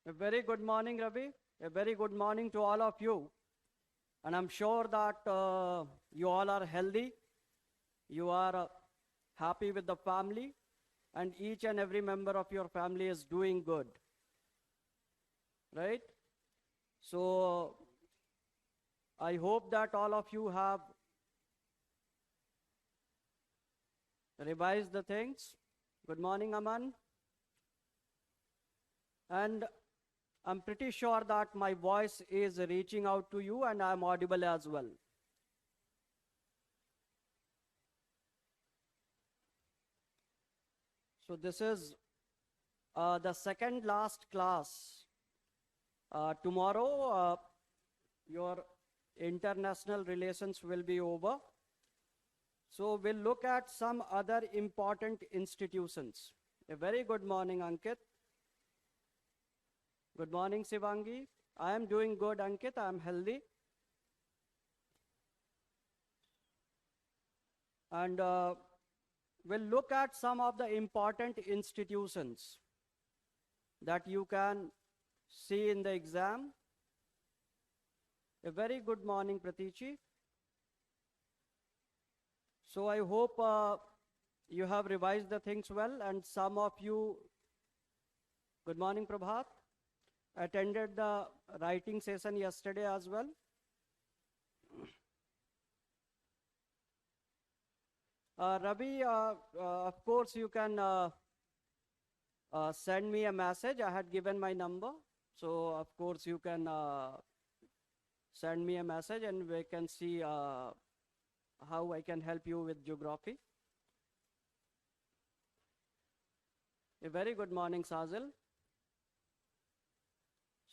A very good morning, Ravi. A very good morning to all of you. And I'm sure that you all are healthy. You are happy with the family. And each and every member of your family is doing good. Right? So I hope that all of you have revised the things. Good morning, Aman. And I'm pretty sure that my voice is reaching out to you and I'm audible as well. So this is the second last class. Tomorrow, your international relations will be over. So we'll look at some other important institutions. A very good morning, Ankit. Good morning, Sivangi. I am doing good, Ankit. I am healthy. And we'll look at some of the important institutions that you can see in the exam. A very good morning, Pratichi. So I hope you have revised the things well, and some of you, good morning, Prabhat, attended the writing session yesterday as well. Ravi, of course, you can send me a message. I had given my number. So, of course, you can send me a message and we can see how I can help you with geography. A very good morning, Sazil.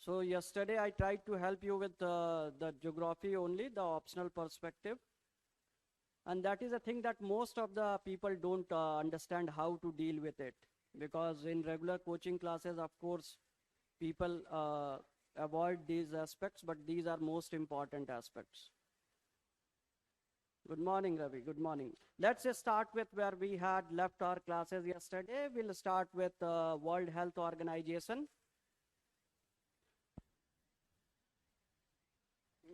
So yesterday I tried to help you with the geography only, the optional perspective. And that is a thing that most of the people don't understand how to deal with it. Because in regular coaching classes, of course, people avoid these aspects, but these are most important aspects. Good morning, Ravi. Good morning. Let's just start with where we had left our classes yesterday. We'll start with World Health Organization.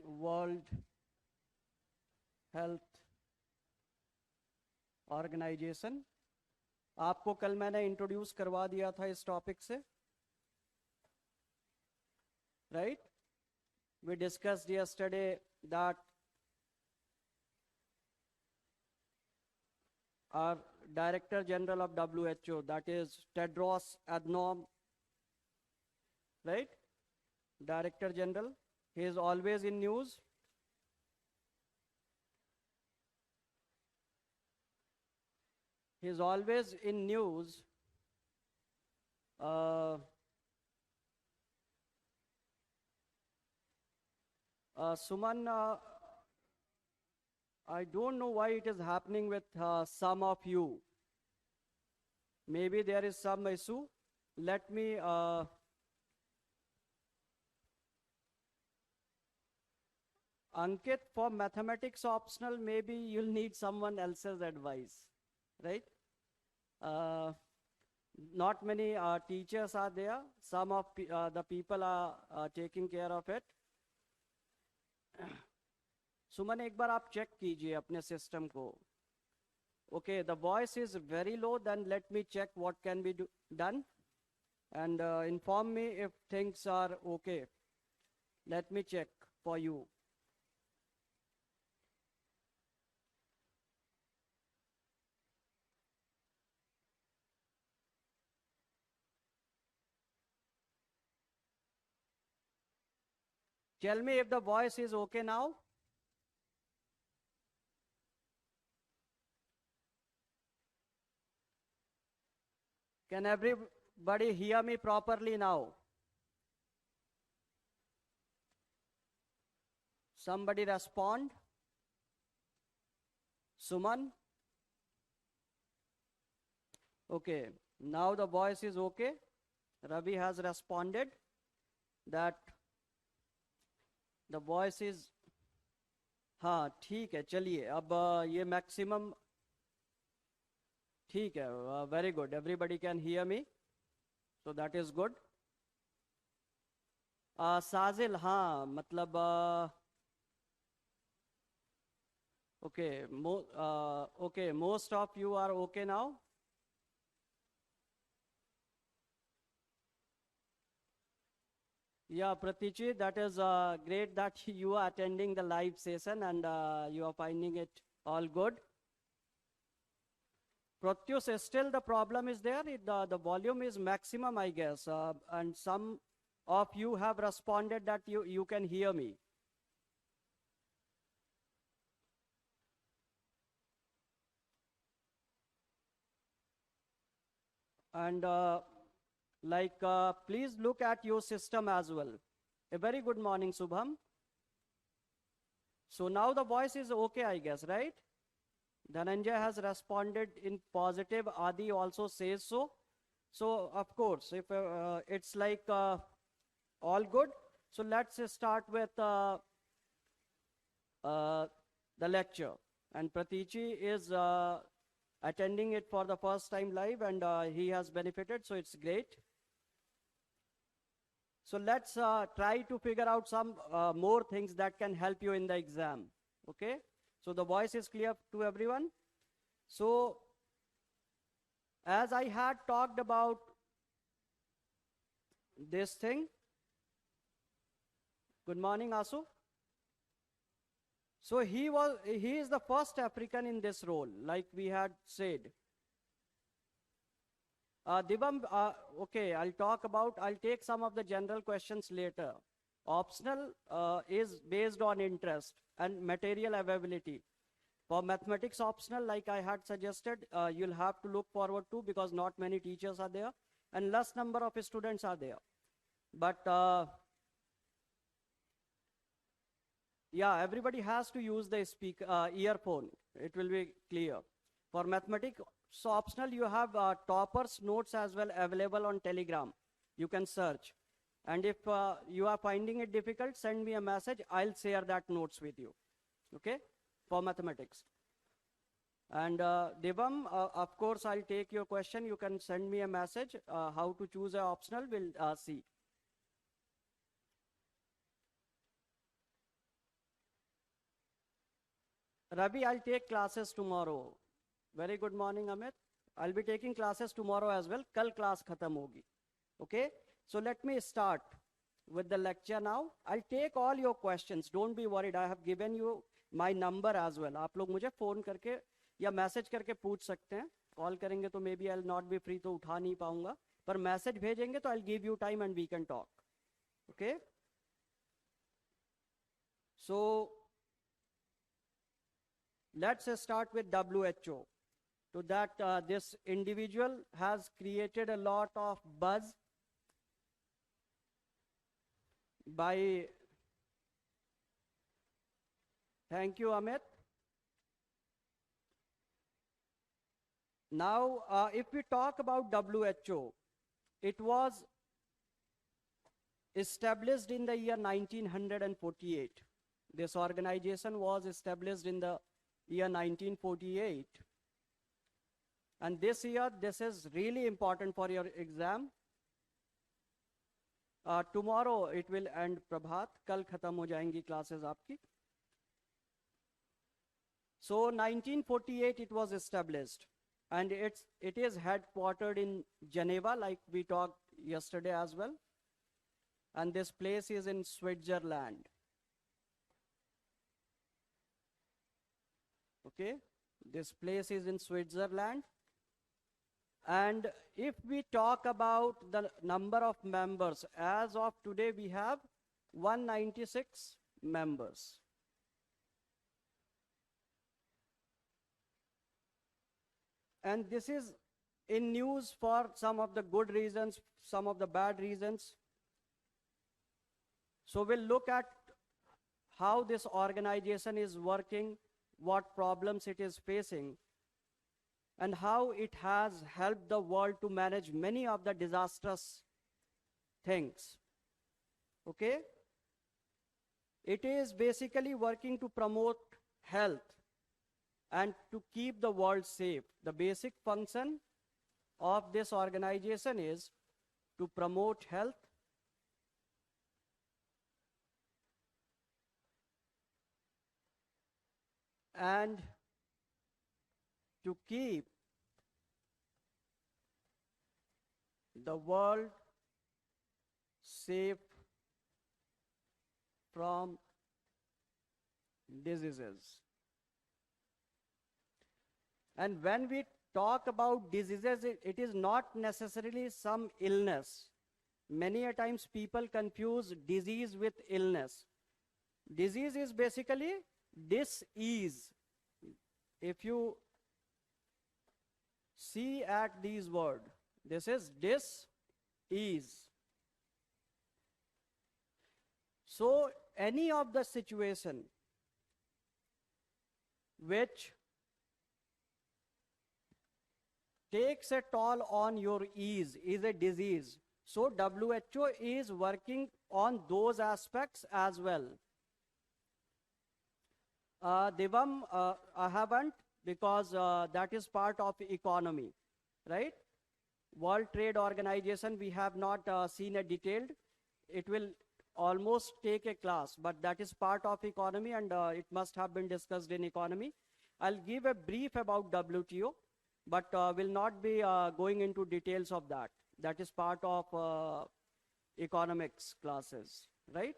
World Health Organization. आपको कल मैंने introduce करवा दिया था इस topic से, right? We discussed yesterday that our Director General of WHO, that is Tedros Adhanom, right? Director General, he is always in news. He is always in news. Suman, I don't know why it is happening with some of you. Maybe there is some issue. Let me Ankit, for mathematics optional, maybe you'll need someone else's advice, right? Not many teachers are there. Some of the people are taking care of it. सुमन एक बार आप check कीजिए अपने system को. Okay, the voice is very low, then let me check what can be done and inform me if things are okay. Let me check for you. Tell me if the voice is okay now. Can everybody hear me properly now? Somebody respond. Suman? Okay, now the voice is okay. Ravi has responded that the voice is, हाँ ठीक है, चलिए अब ये maximum ठीक है. Very good, everybody can hear me, so that is good. साजिल, हाँ मतलब okay, okay, most of you are okay now. Yeah, Pratichi, that is great that you are attending the live session and you are finding it all good. Pratyus, still the problem is there. The volume is maximum, I guess, and some of you have responded that you can hear me. And please look at your system as well. A very good morning, Subham. So now the voice is okay, I guess, right? Dhananjay has responded in positive. Adi also says so. So of course, if it's like all good, so let's start with the lecture. And Pratichi is attending it for the first time live, and he has benefited, so it's great. So let's try to figure out some more things that can help you in the exam. Okay? So the voice is clear to everyone. So as I had talked about this thing, good morning, Asu. So he is the first African in this role, like we had said. Divam, okay, I'll take some of the general questions later. Optional is based on interest and material availability. For mathematics optional, like I had suggested, you'll have to look forward to because not many teachers are there and less number of students are there. But yeah, everybody has to use the earphone. It will be clear. For mathematics optional, you have toppers notes as well available on Telegram. You can search. And if you are finding it difficult, send me a message. I'll share that notes with you. Okay? For mathematics. And Devam, of course, I'll take your question. You can send me a message. How to choose an optional, we'll see. Ravi, I'll take classes tomorrow. Very good morning, Amit. I'll be taking classes tomorrow as well. Kal class khatam hogi. Okay? So let me start with the lecture now. I'll take all your questions. Don't be worried. I have given you my number as well. आप लोग मुझे phone करके या message करके पूछ सकते हैं. Call करेंगे तो maybe I'll not be free तो उठा नहीं पाऊंगा. पर message भेजेंगे तो I'll give you time and we can talk. Okay? So let's start with WHO. So that this individual has created a lot of buzz by, thank you, Amit. Now, if we talk about WHO, it was established in the year 1948. This organization was established in the year 1948. And this year, this is really important for your exam. Tomorrow it will end, Prabhat. Kal khatam ho jayenge classes aapki. So 1948 it was established. And it is headquartered in Geneva, like we talked yesterday as well. And this place is in Switzerland. Okay, this place is in Switzerland. And if we talk about the number of members, as of today we have 196 members. And this is in news for some of the good reasons, some of the bad reasons. So we'll look at how this organization is working, what problems it is facing, and how it has helped the world to manage many of the disastrous things. Okay? It is basically working to promote health and to keep the world safe. The basic function of this organization is to promote health and to keep the world safe from diseases. And when we talk about diseases, it is not necessarily some illness. Many a times people confuse disease with illness. Disease is basically dis-ease. If you see at these words, this is dis-ease. So any of the situation which takes a toll on your ease is a disease. So WHO is working on those aspects as well. Devam, I haven't, because that is part of economy, right? World Trade Organization, we have not seen a detailed. It will almost take a class, but that is part of economy, and it must have been discussed in economy. I'll give a brief about WTO, but will not be going into details of that. That is part of economics classes, right?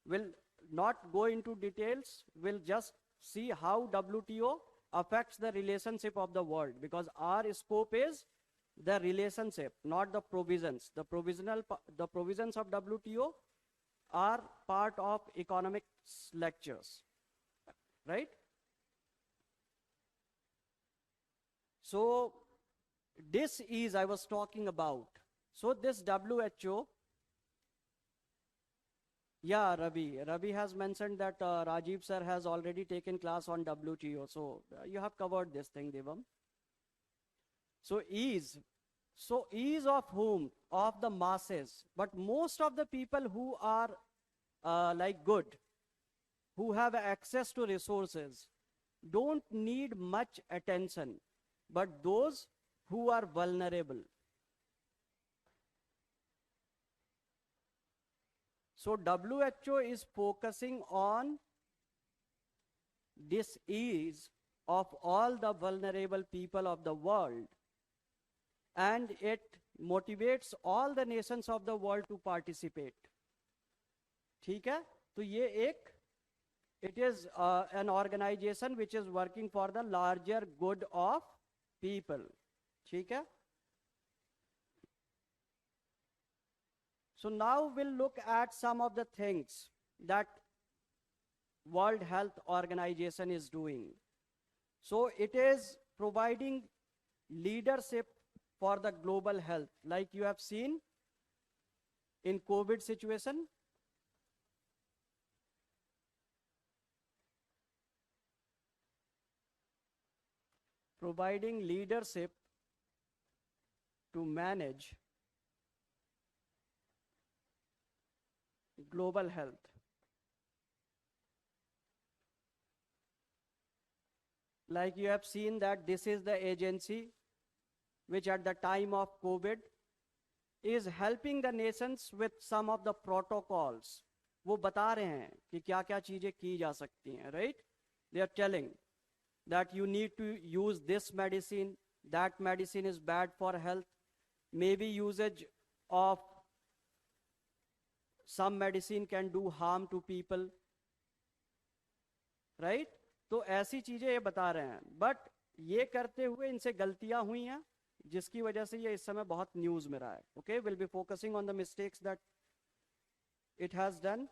We'll not go into details. We'll just see how WTO affects the relationship of the world, because our scope is the relationship, not the provisions. The provisions of WTO are part of economics lectures, right? So this is I was talking about. So this WHO, yeah, Ravi has mentioned that Rajiv sir has already taken class on WTO. So you have covered this thing, Devam. So ease of whom? Of the masses. But most of the people who are like good, who have access to resources, don't need much attention. But those who are vulnerable. So WHO is focusing on this ease of all the vulnerable people of the world, and it motivates all the nations of the world to participate. ठीक है? तो ये it is an organization which is working for the larger good of people. ठीक है? So now we'll look at some of the things that World Health Organization is doing. So it is providing leadership for the global health, like you have seen in COVID situation. Providing leadership to manage global health. Like you have seen that this is the agency which at the time of COVID is helping the nations with some of the protocols. वो बता रहे हैं कि क्या-क्या चीजें की जा सकती हैं, right? They are telling that you need to use this medicine, that medicine is bad for health, maybe usage of some medicine can do harm to people, right? तो ऐसी चीजें ये बता रहे हैं, but ये करते हुए इनसे गलतियां हुई हैं जिसकी वजह से ये इस समय बहुत न्यूज में रहा है. Okay, we'll be focusing on the mistakes that it has done,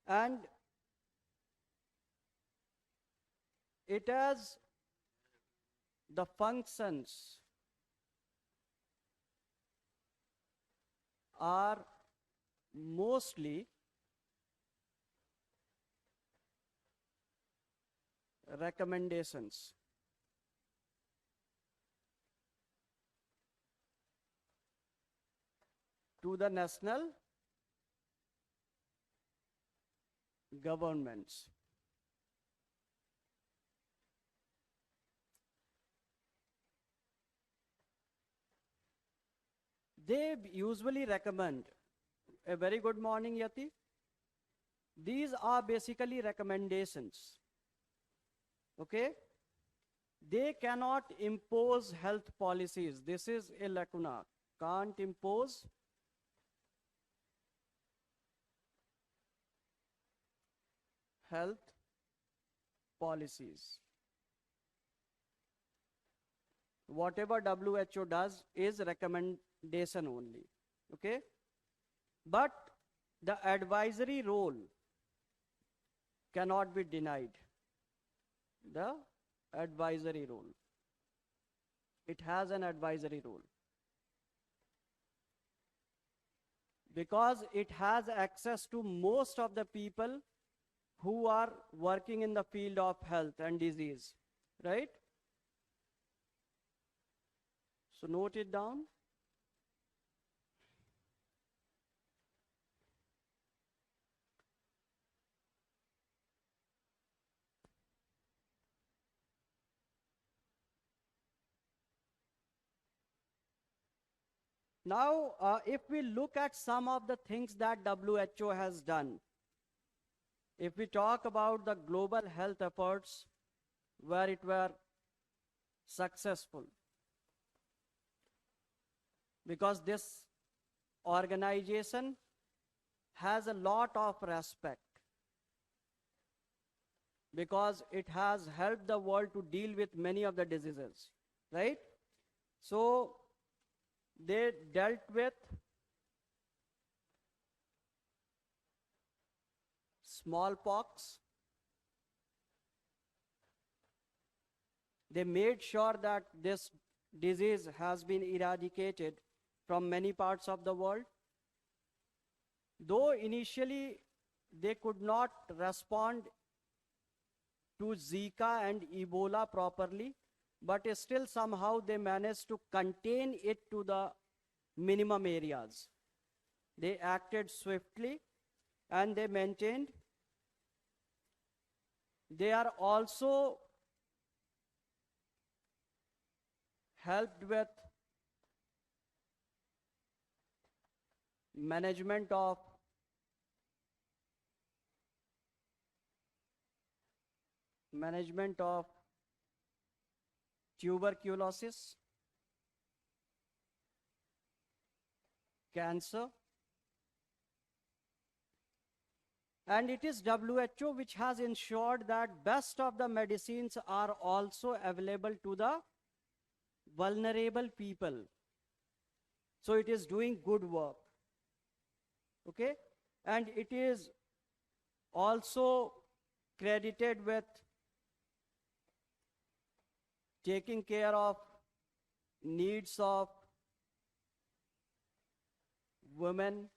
and it has the functions are mostly recommendations. To the national governments. They usually recommend, a very good morning, Yati. These are basically recommendations. Okay? They cannot impose health policies. This is a lacuna. Can't impose health policies. Whatever WHO does is recommendation only. Okay? But the advisory role cannot be denied. The advisory role. It has an advisory role. Because it has access to most of the people who are working in the field of health and disease, right? So note it down. Now, if we look at some of the things that WHO has done, if we talk about the global health efforts where it were successful, because this organization has a lot of respect, because it has helped the world to deal with many of the diseases, right? So they dealt with smallpox. They made sure that this disease has been eradicated from many parts of the world. Though initially they could not respond to Zika and Ebola properly, but still somehow they managed to contain it to the minimum areas. They acted swiftly and they maintained. They are also helped with management of tuberculosis, cancer, and it is WHO which has ensured that best of the medicines are also available to the vulnerable people. So it is doing good work. Okay? And it is also credited with taking care of needs of women,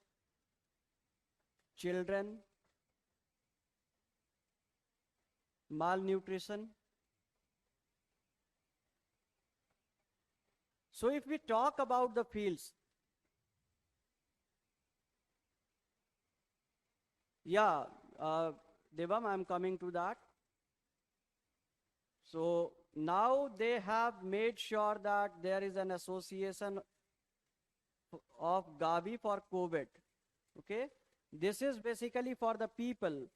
children, malnutrition. So if we talk about the fields, Devam, I'm coming to that. So now they have made sure that there is an association of Gavi for COVID. Okay? This is basically for the people,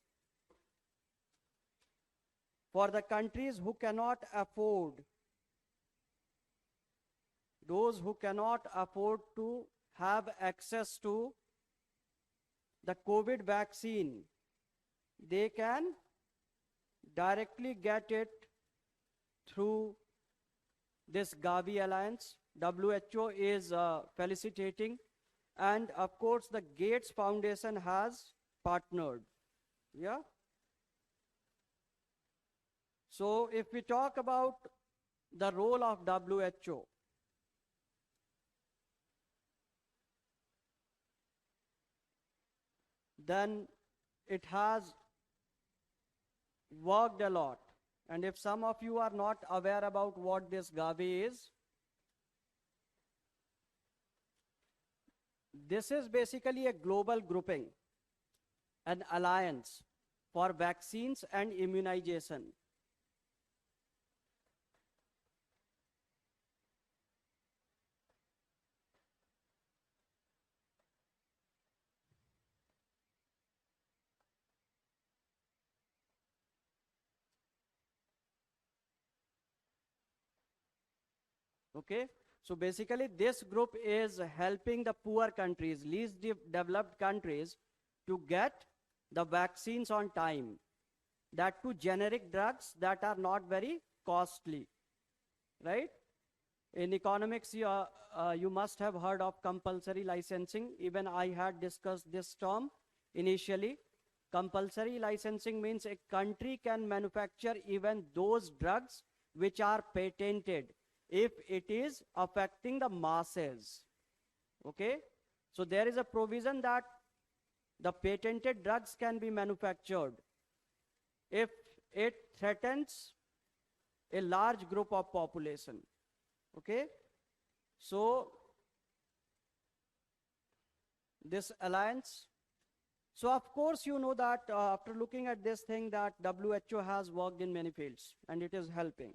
for the countries who cannot afford, those who cannot afford to have access to the COVID vaccine, they can directly get it through this Gavi alliance. WHO is felicitating, and of course the Gates Foundation has partnered. Yeah. So if we talk about the role of WHO, then it has worked a lot. And if some of you are not aware about what this Gavi is, this is basically a global grouping, an alliance for vaccines and immunization. Okay, so basically this group is helping the poor countries, least developed countries, to get the vaccines on time, that to generic drugs that are not very costly, right? In economics, you must have heard of compulsory licensing. Even I had discussed this term initially. Compulsory licensing means a country can manufacture even those drugs which are patented if it is affecting the masses. Okay? So there is a provision that the patented drugs can be manufactured if it threatens a large group of population. Okay? So this alliance, so of course you know that after looking at this thing that WHO has worked in many fields and it is helping.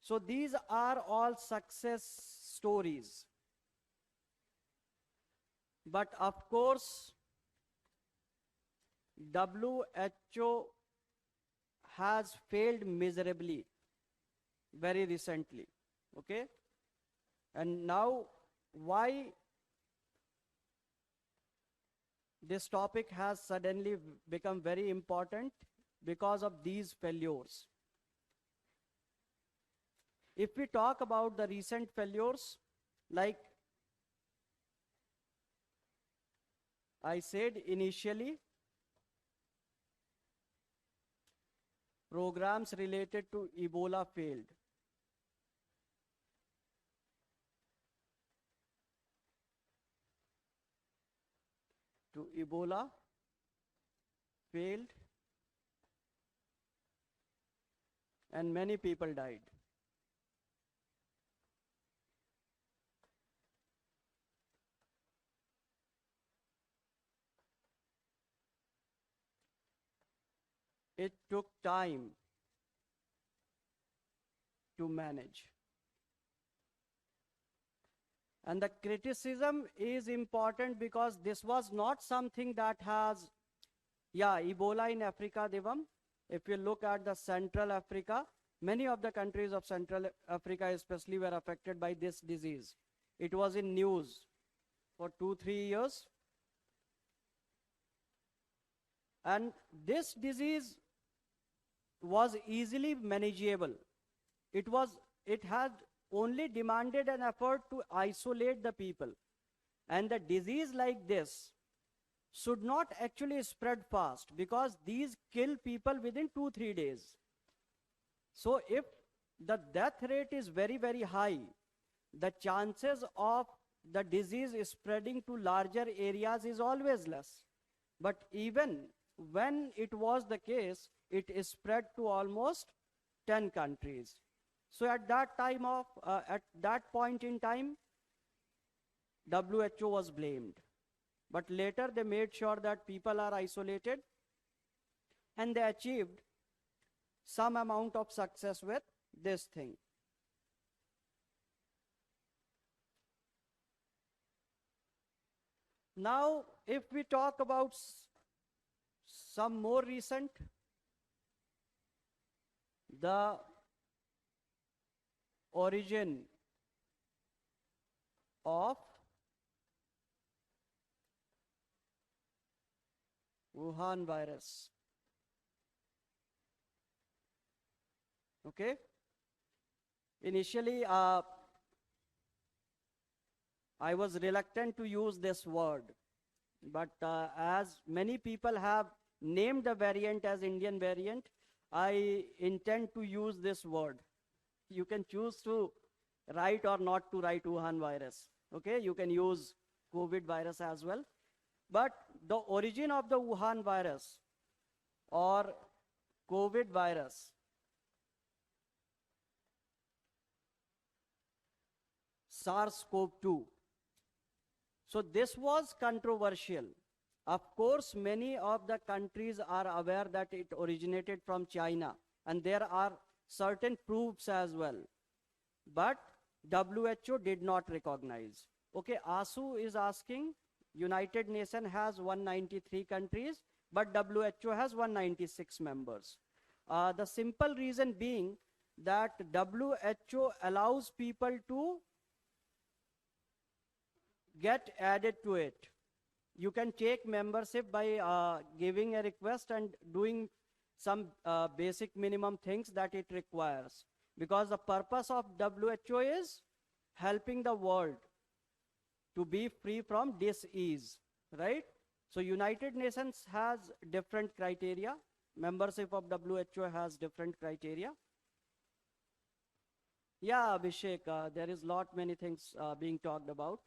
So these are all success stories. But of course, WHO has failed miserably very recently. Okay? And now, why this topic has suddenly become very important? Because of these failures. If we talk about the recent failures, like I said initially, programs related to Ebola failed. Ebola failed and many people died. It took time to manage. And the criticism is important because this was not something that has, Ebola in Africa, Devam. If you look at the Central Africa, many of the countries of Central Africa especially were affected by this disease. It was in news for 2-3 years. And this disease was easily manageable. It had only demanded an effort to isolate the people. And the disease like this should not actually spread fast because these kill people within 2-3 days. So if the death rate is very, very high, the chances of the disease spreading to larger areas is always less. But even when it was the case, it is spread to almost 10 countries. So at that point in time, WHO was blamed. But later they made sure that people are isolated and they achieved some amount of success with this thing. Now, if we talk about some more recent, the origin of Wuhan virus. Okay? Initially, I was reluctant to use this word, but as many people have named the variant as Indian variant, I intend to use this word. You can choose to write or not to write Wuhan virus. Okay, you can use COVID virus as well. But the origin of the Wuhan virus or COVID virus SARS-CoV-2. So this was controversial. Of course, many of the countries are aware that it originated from China, and there are certain proofs as well. But WHO did not recognize. Okay, ASU is asking, United Nations has 193 countries, but WHO has 196 members. The simple reason being that WHO allows people to get added to it. You can take membership by giving a request and doing some basic minimum things that it requires. Because the purpose of WHO is helping the world to be free from disease, right? So United Nations has different criteria. Membership of WHO has different criteria. Yeah, Abhishek, there is lot many things being talked about.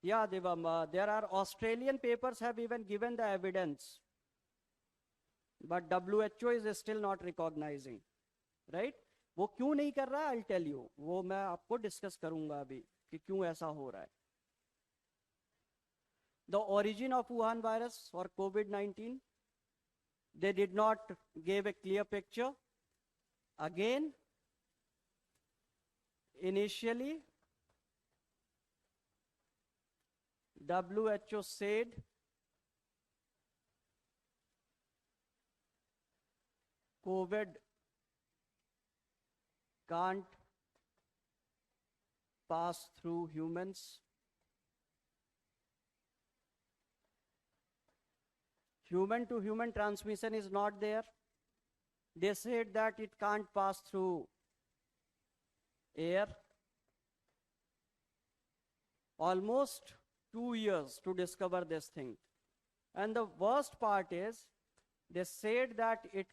Yeah, Devam, there are Australian papers have even given the evidence, but WHO is still not recognizing, right? वो क्यों नहीं कर रहा है? I'll tell you. वो मैं आपको discuss करूंगा अभी कि क्यों ऐसा हो रहा है. The origin of Wuhan virus or COVID-19, they did not give a clear picture. Again, initially, WHO said COVID can't pass through humans. Human to human transmission is not there. They said that it can't pass through air. Almost 2 years to discover this thing. And the worst part is, they said that it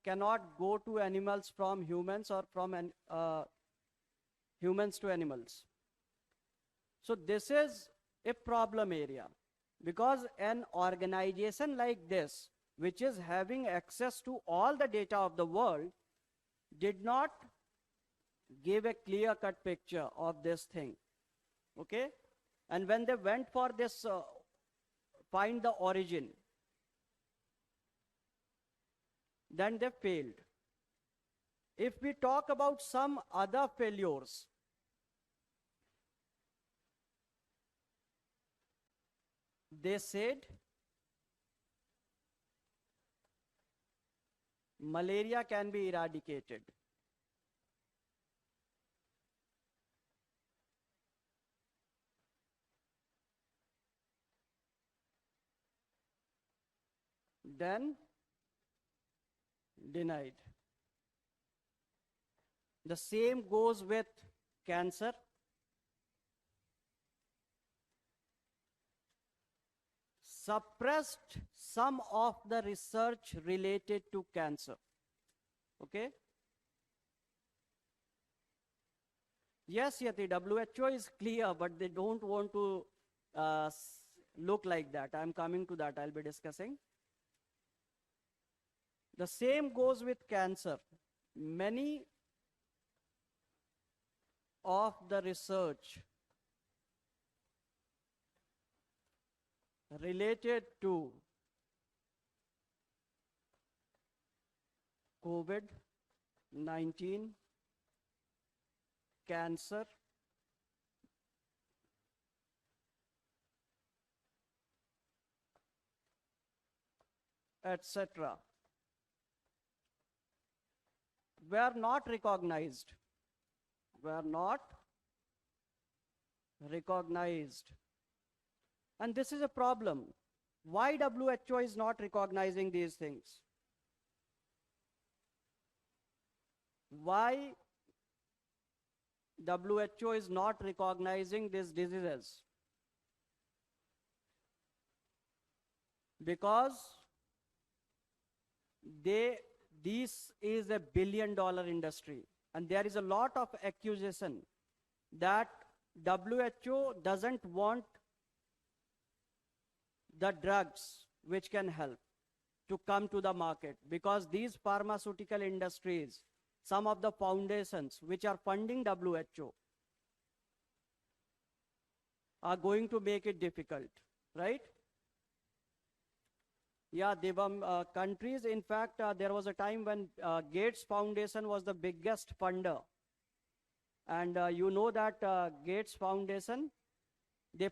cannot go to animals from humans or from humans to animals. So this is a problem area, because an organization like this, which is having access to all the data of the world, did not give a clear-cut picture of this thing. Okay? And when they went for this, find the origin, then they failed. If we talk about some other failures, they said malaria can be eradicated. Then denied. The same goes with cancer. Suppressed some of the research related to cancer. Okay? Yes, Yati, WHO is clear, but they don't want to look like that. I'm coming to that, I'll be discussing. The same goes with cancer. Many of the research related to COVID-19, cancer, etc., were not recognized. Were not recognized. And this is a problem. Why WHO is not recognizing these things? Why WHO is not recognizing these diseases? Because this is a billion-dollar industry, and there is a lot of accusation that WHO doesn't want the drugs which can help to come to the market, because these pharmaceutical industries, some of the foundations which are funding WHO, are going to make it difficult, right? Yeah, Devam, countries, in fact, there was a time when Gates Foundation was the biggest funder. And you know that Gates Foundation, they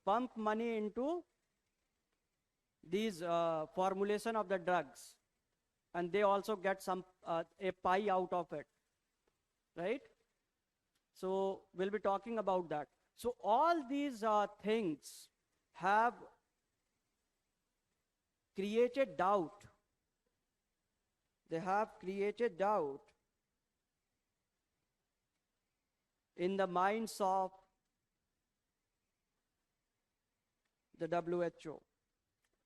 pump money into these formulation of the drugs, and they also get some a pie out of it, right? So we'll be talking about that. So all these things have created doubt. They have created doubt in the minds of the WHO,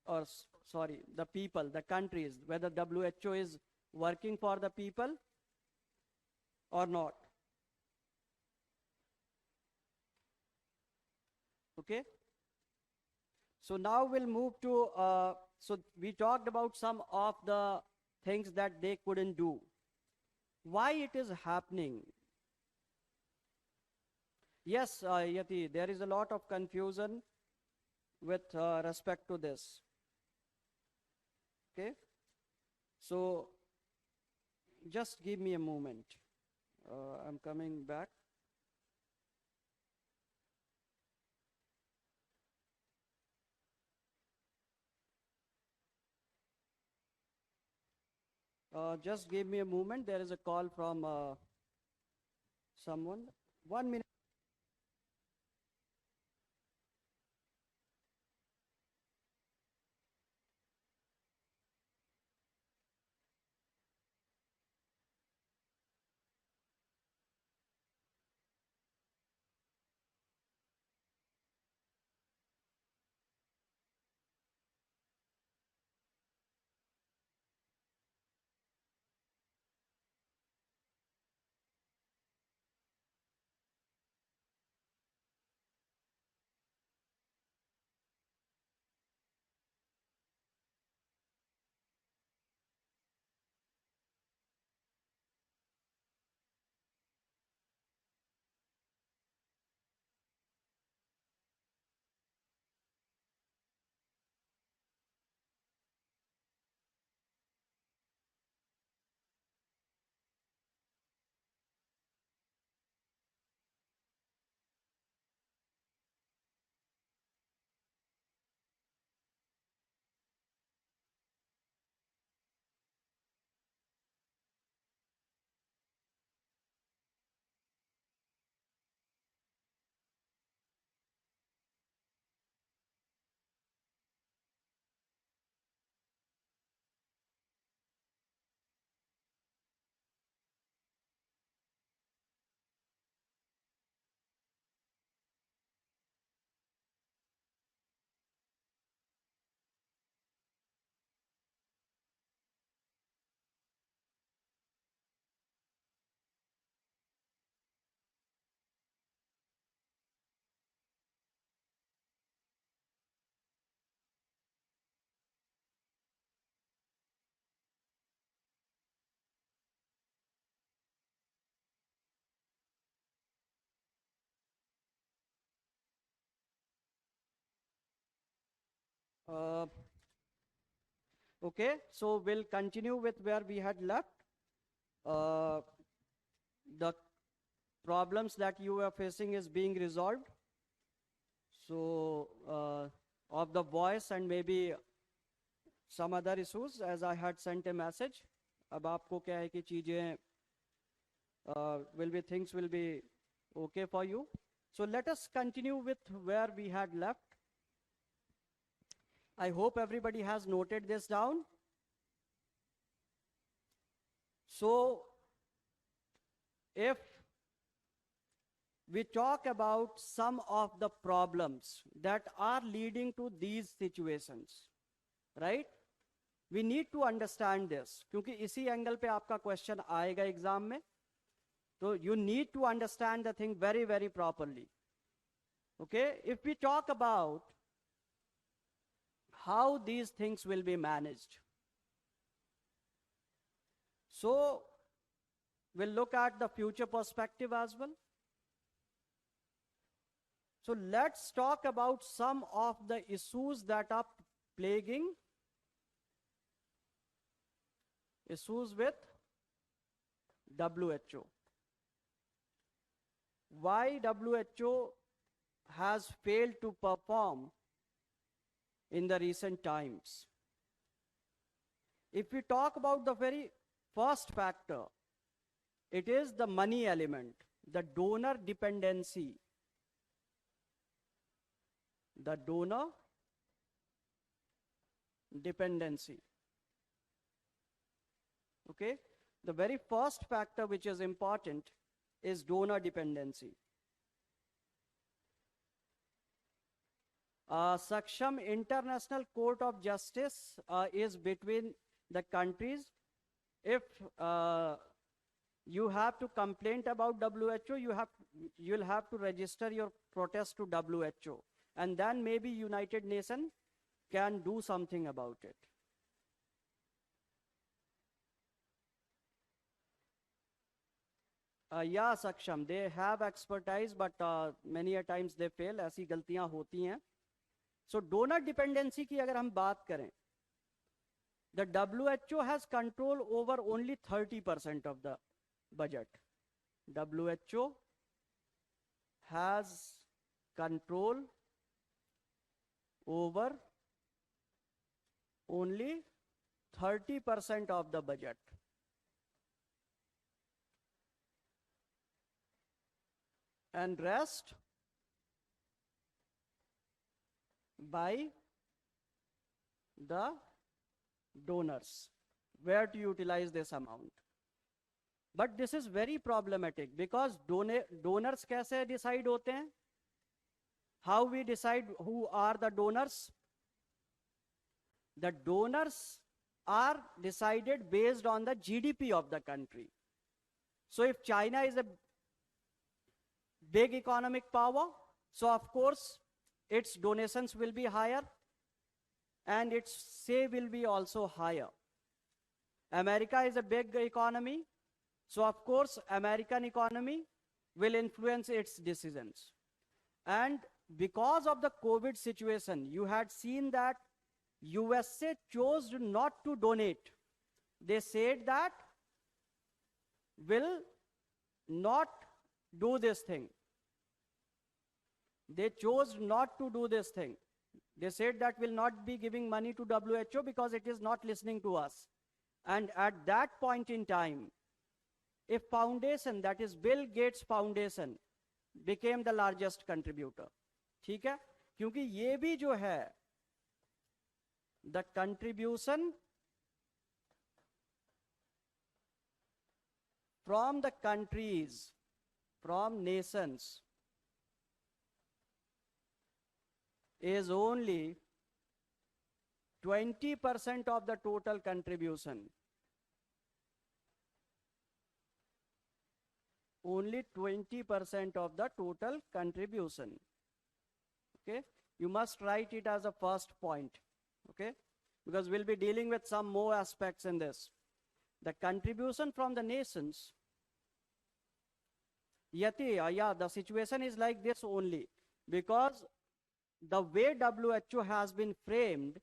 or sorry, the people, the countries, whether WHO is working for the people or not. Okay? So now we'll move to, so we talked about some of the things that they couldn't do. Why it is happening? Yes, Yati, there is a lot of confusion with respect to this. Okay? So just give me a moment. I'm coming back. Just give me a moment. There is a call from someone. 1 minute. Uh, okay, so we'll continue with where we had left. The problems that you are facing is being resolved. So of the voice and maybe some other issues, as I had sent a message. अब आपको क्या है कि चीजें will be things will be okay for you. So let us continue with where we had left. I hope everybody has noted this down. So if we talk about some of the problems that are leading to these situations, right? We need to understand this, क्योंकि इसी angle पे आपका question आएगा exam में. So you need to understand the thing very, very properly. Okay? If we talk about how these things will be managed, so we'll look at the future perspective as well. So let's talk about some of the issues that are plaguing issues with WHO. Why WHO has failed to perform in the recent times. If we talk about the very first factor, it is the money element, the donor dependency. The donor dependency. Okay? The very first factor which is important is donor dependency. Saksham International Court of Justice is between the countries. If you have to complain about WHO, you'll have to register your protest to WHO, and then maybe United Nations can do something about it. Yeah, Saksham, they have expertise, but many a times they fail. ऐसी गलतियां होती हैं. So donor dependency की अगर हम बात करें, the WHO has control over only 30% of the budget. WHO has control over only 30% of the budget. And rest by the donors, where to utilize this amount. But this is very problematic because donors कैसे decide होते हैं? How we decide who are the donors? The donors are decided based on the GDP of the country. So if China is a big economic power, so of course its donations will be higher and its say will be also higher. America is a big economy, so of course American economy will influence its decisions. And because of the COVID situation, you had seen that USA chose not to donate. They said that will not do this thing. They chose not to do this thing. They said that will not be giving money to WHO because it is not listening to us. And at that point in time, a foundation, that is Bill Gates Foundation, became the largest contributor. ठीक है? क्योंकि ये भी जो है, the contribution from the countries, from nations, is only 20% of the total contribution. Only 20% of the total contribution. Okay? You must write it as a first point. Okay? Because we'll be dealing with some more aspects in this. The contribution from the nations. Yeah, the situation is like this only. Because the way WHO has been framed,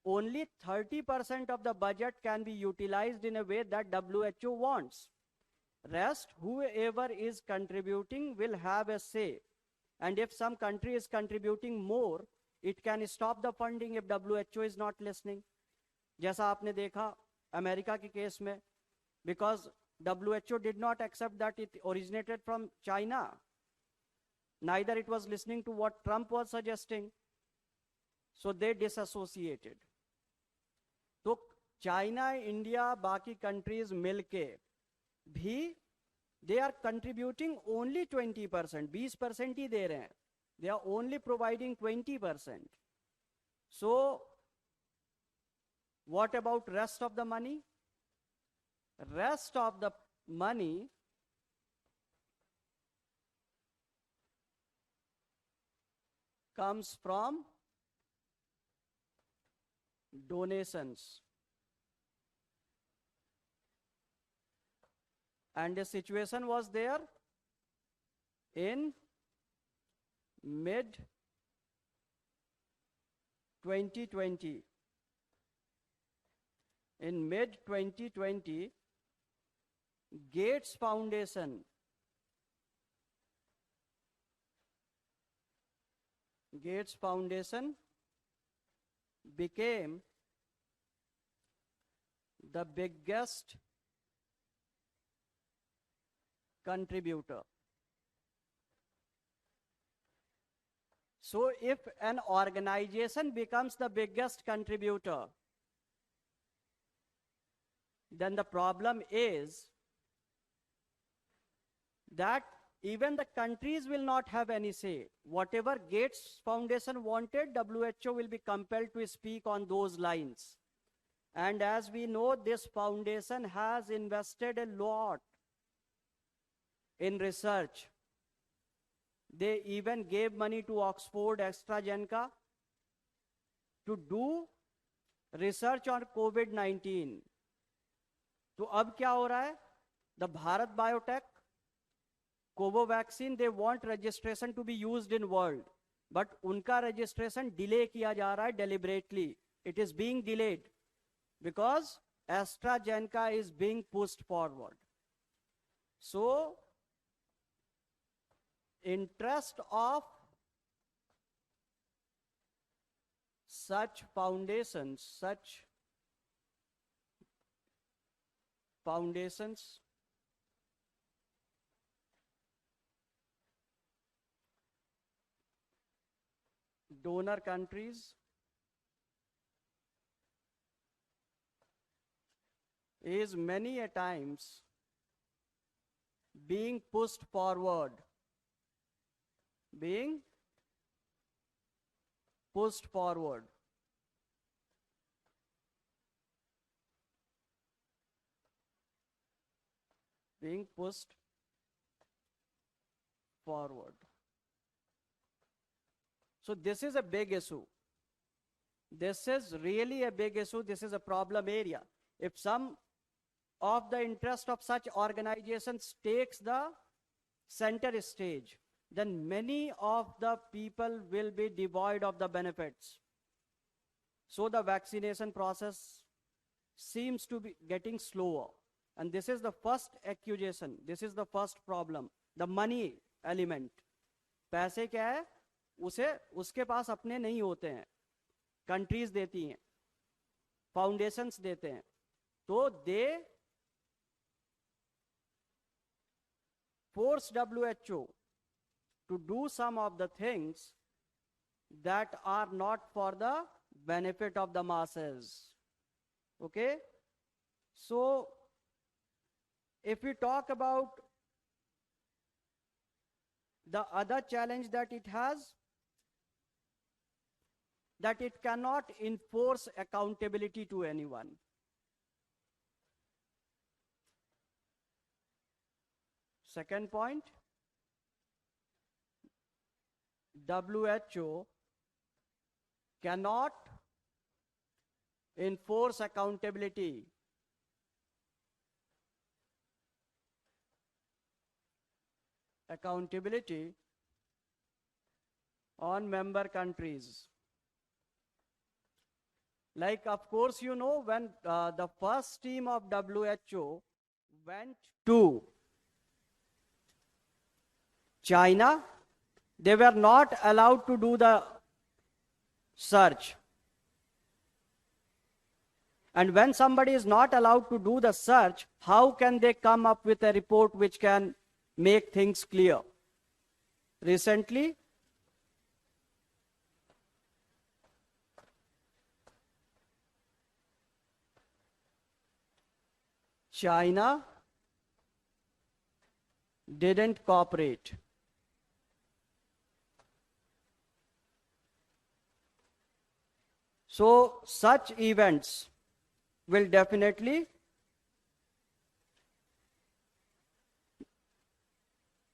only 30% of the budget can be utilized in a way that WHO wants. Rest, whoever is contributing will have a say. And if some country is contributing more, it can stop the funding if WHO is not listening. जैसा आपने देखा America के case में, because WHO did not accept that it originated from China. Neither it was listening to what Trump was suggesting. So they disassociated. तो China, India, बाकी countries मिलके भी they are contributing only 20%, 20% ही दे रहे हैं. They are only providing 20%. So what about rest of the money? Rest of the money comes from donations. And the situation was there in mid 2020. In mid 2020, Gates Foundation became the biggest contributor. So if an organization becomes the biggest contributor, then the problem is that even the countries will not have any say. Whatever Gates Foundation wanted, WHO will be compelled to speak on those lines. And as we know, this foundation has invested a lot in research. They even gave money to Oxford, AstraZeneca to do research on COVID-19. तो अब क्या हो रहा है? The Bharat Biotech, Covaxin, they want registration to be used in world. But उनका registration delay किया जा रहा है deliberately. It is being delayed because AstraZeneca is being pushed forward. So, interest of such foundations, donor countries is many a times being pushed forward, being pushed forward. Being pushed forward. So this is a big issue. This is really a big issue. This is a problem area. If some of the interest of such organizations takes the center stage, then many of the people will be devoid of the benefits. So the vaccination process seems to be getting slower. And this is the first accusation. This is the first problem. The money element. पैसे क्या है? उसके पास अपने नहीं होते हैं. Countries देती हैं. Foundations देते हैं. तो they force WHO to do some of the things that are not for the benefit of the masses. Okay? So, if we talk about the other challenge that it has, that it cannot enforce accountability to anyone. Second point, WHO cannot enforce accountability. Accountability on member countries. Like, of course, you know, when the first team of WHO went to China, they were not allowed to do the search. And when somebody is not allowed to do the search, how can they come up with a report which can make things clear? Recently, China didn't cooperate. So such events will definitely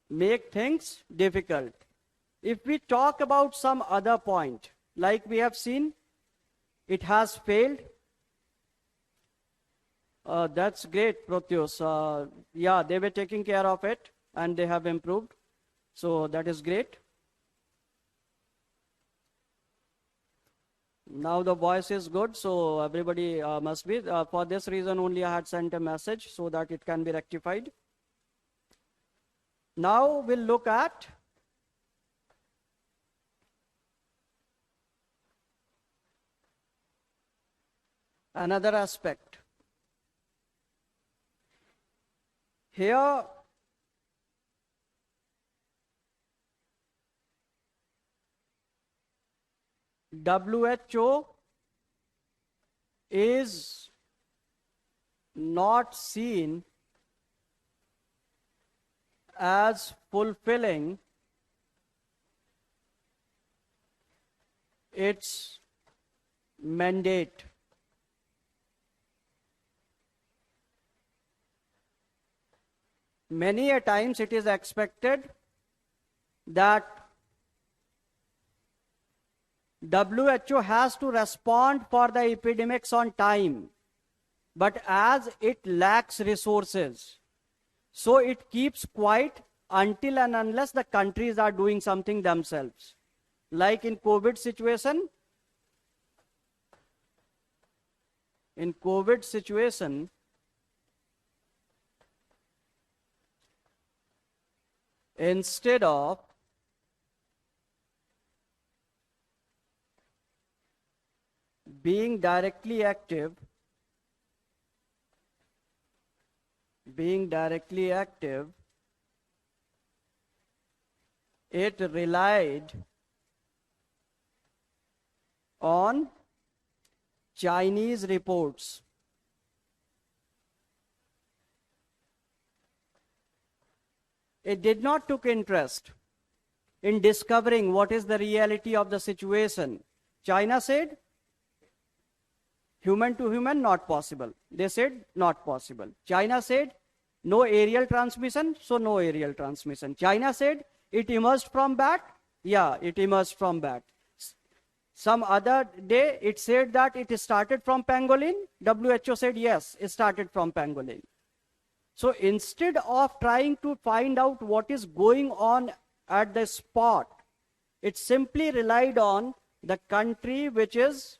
make things difficult. If we talk about some other point, like we have seen, it has failed. That's great, Proteus. Yeah, they were taking care of it and they have improved. So that is great. Now the voice is good, so everybody must be. For this reason only I had sent a message so that it can be rectified. Now we'll look at Another aspect. Here, WHO is not seen as fulfilling its mandate. Many a times it is expected that WHO has to respond for the epidemics on time, but as it lacks resources, so it keeps quiet until and unless the countries are doing something themselves. Like in COVID situation, instead of being directly active, it relied on Chinese reports. It did not take interest in discovering what is the reality of the situation. China said, human to human, not possible. They said, not possible. China said, no aerial transmission, so no aerial transmission. China said, it emerged from bat. Yeah, it emerged from bat. Some other day, it said that it started from pangolin. WHO said, yes, it started from pangolin. So instead of trying to find out what is going on at the spot, it simply relied on the country which is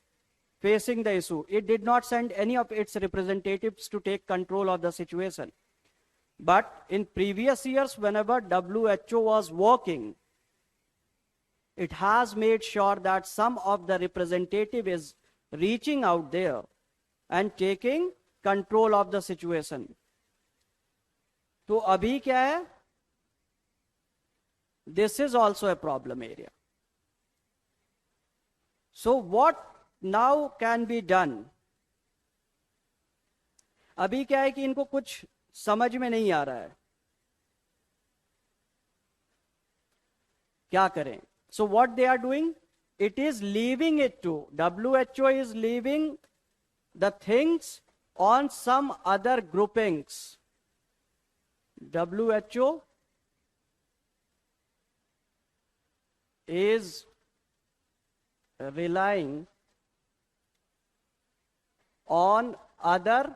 facing the issue. It did not send any of its representatives to take control of the situation. But in previous years, whenever WHO was working, it has made sure that some of the representative is reaching out there and taking control of the situation. तो अभी क्या है? This is also a problem area. So what now can be done? अभी क्या है कि इनको कुछ समझ में नहीं आ रहा है, क्या करें? So what they are doing, it is leaving it to, WHO is leaving the things on some other groupings. WHO is relying on other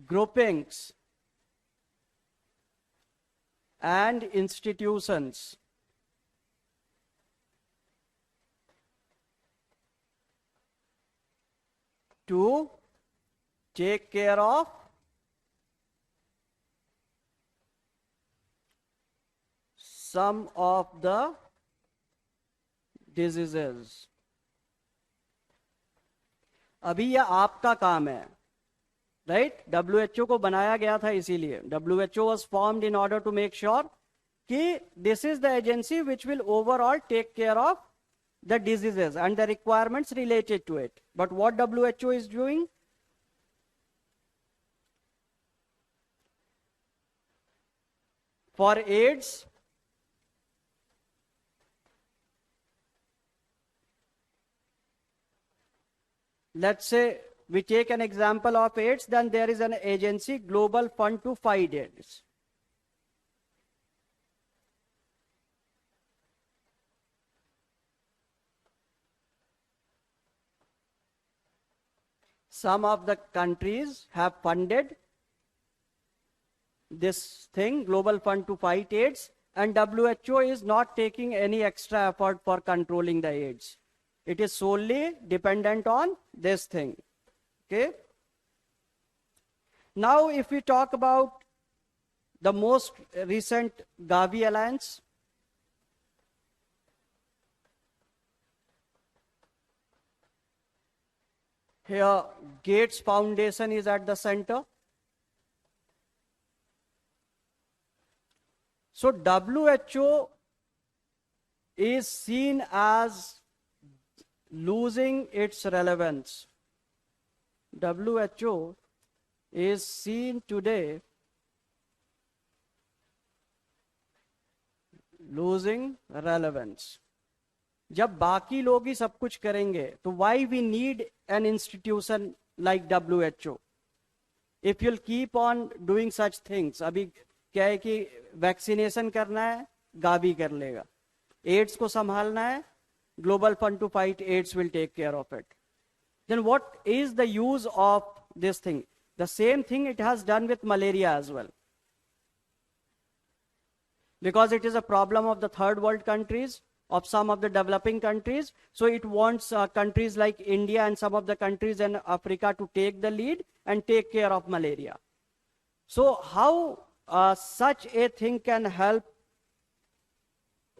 groupings and institutions to take care of some of the diseases. अभी यह आपका काम है, right? WHO को बनाया गया था इसीलिए. WHO was formed in order to make sure कि this is the agency which will overall take care of the diseases and the requirements related to it. But what WHO is doing? For AIDS, let's say we take an example of AIDS, then there is an agency, Global Fund to Fight AIDS. Some of the countries have funded this thing, Global Fund to Fight AIDS, and WHO is not taking any extra effort for controlling the AIDS. It is solely dependent on this thing. Okay? Now, if we talk about the most recent Gavi Alliance, Here, Gates Foundation is at the center. So WHO is seen as losing its relevance. WHO is seen today losing relevance. जब बाकी लोग ही सब कुछ करेंगे तो why we need an institution like WHO? If you'll keep on doing such things, अभी क्या है कि वैक्सीनेशन करना है, गावी कर लेगा, एड्स को संभालना है, global fund to fight AIDS will take care of it. Then what is the use of this thing? The same thing it has done with malaria as well. Because it is a problem of the third world countries, of some of the developing countries. So it wants countries like India and some of the countries in Africa to take the lead and take care of malaria. So how such a thing can help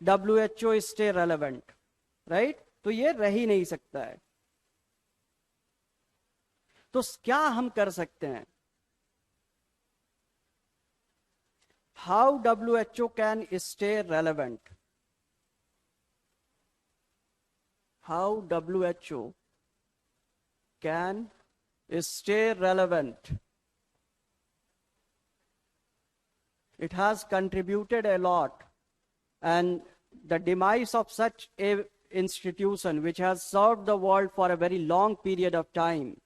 WHO stay relevant, right? तो ये रह ही नहीं सकता है. तो क्या हम कर सकते हैं? How WHO can stay relevant? How WHO can stay relevant? It has contributed a lot, and the demise of such a institution which has served the world for a very long period of time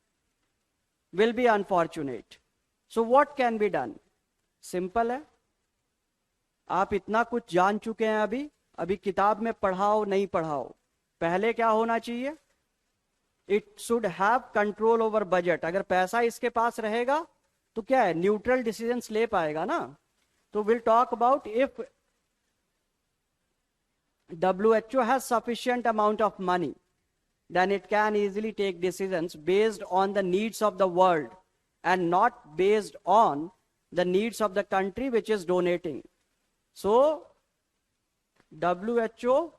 will be unfortunate. So what can be done? Simple है. आप इतना कुछ जान चुके हैं, अभी किताब में पढ़ाओ नहीं पढ़ाओ, पहले क्या होना चाहिए? It should have control over budget. अगर पैसा इसके पास रहेगा तो क्या है, न्यूट्रल डिसीजंस ले पाएगा ना. तो we'll talk about if WHO has sufficient amount of money, then it can easily take decisions based on the needs of the world and not based on the needs of the country which is donating. So WHO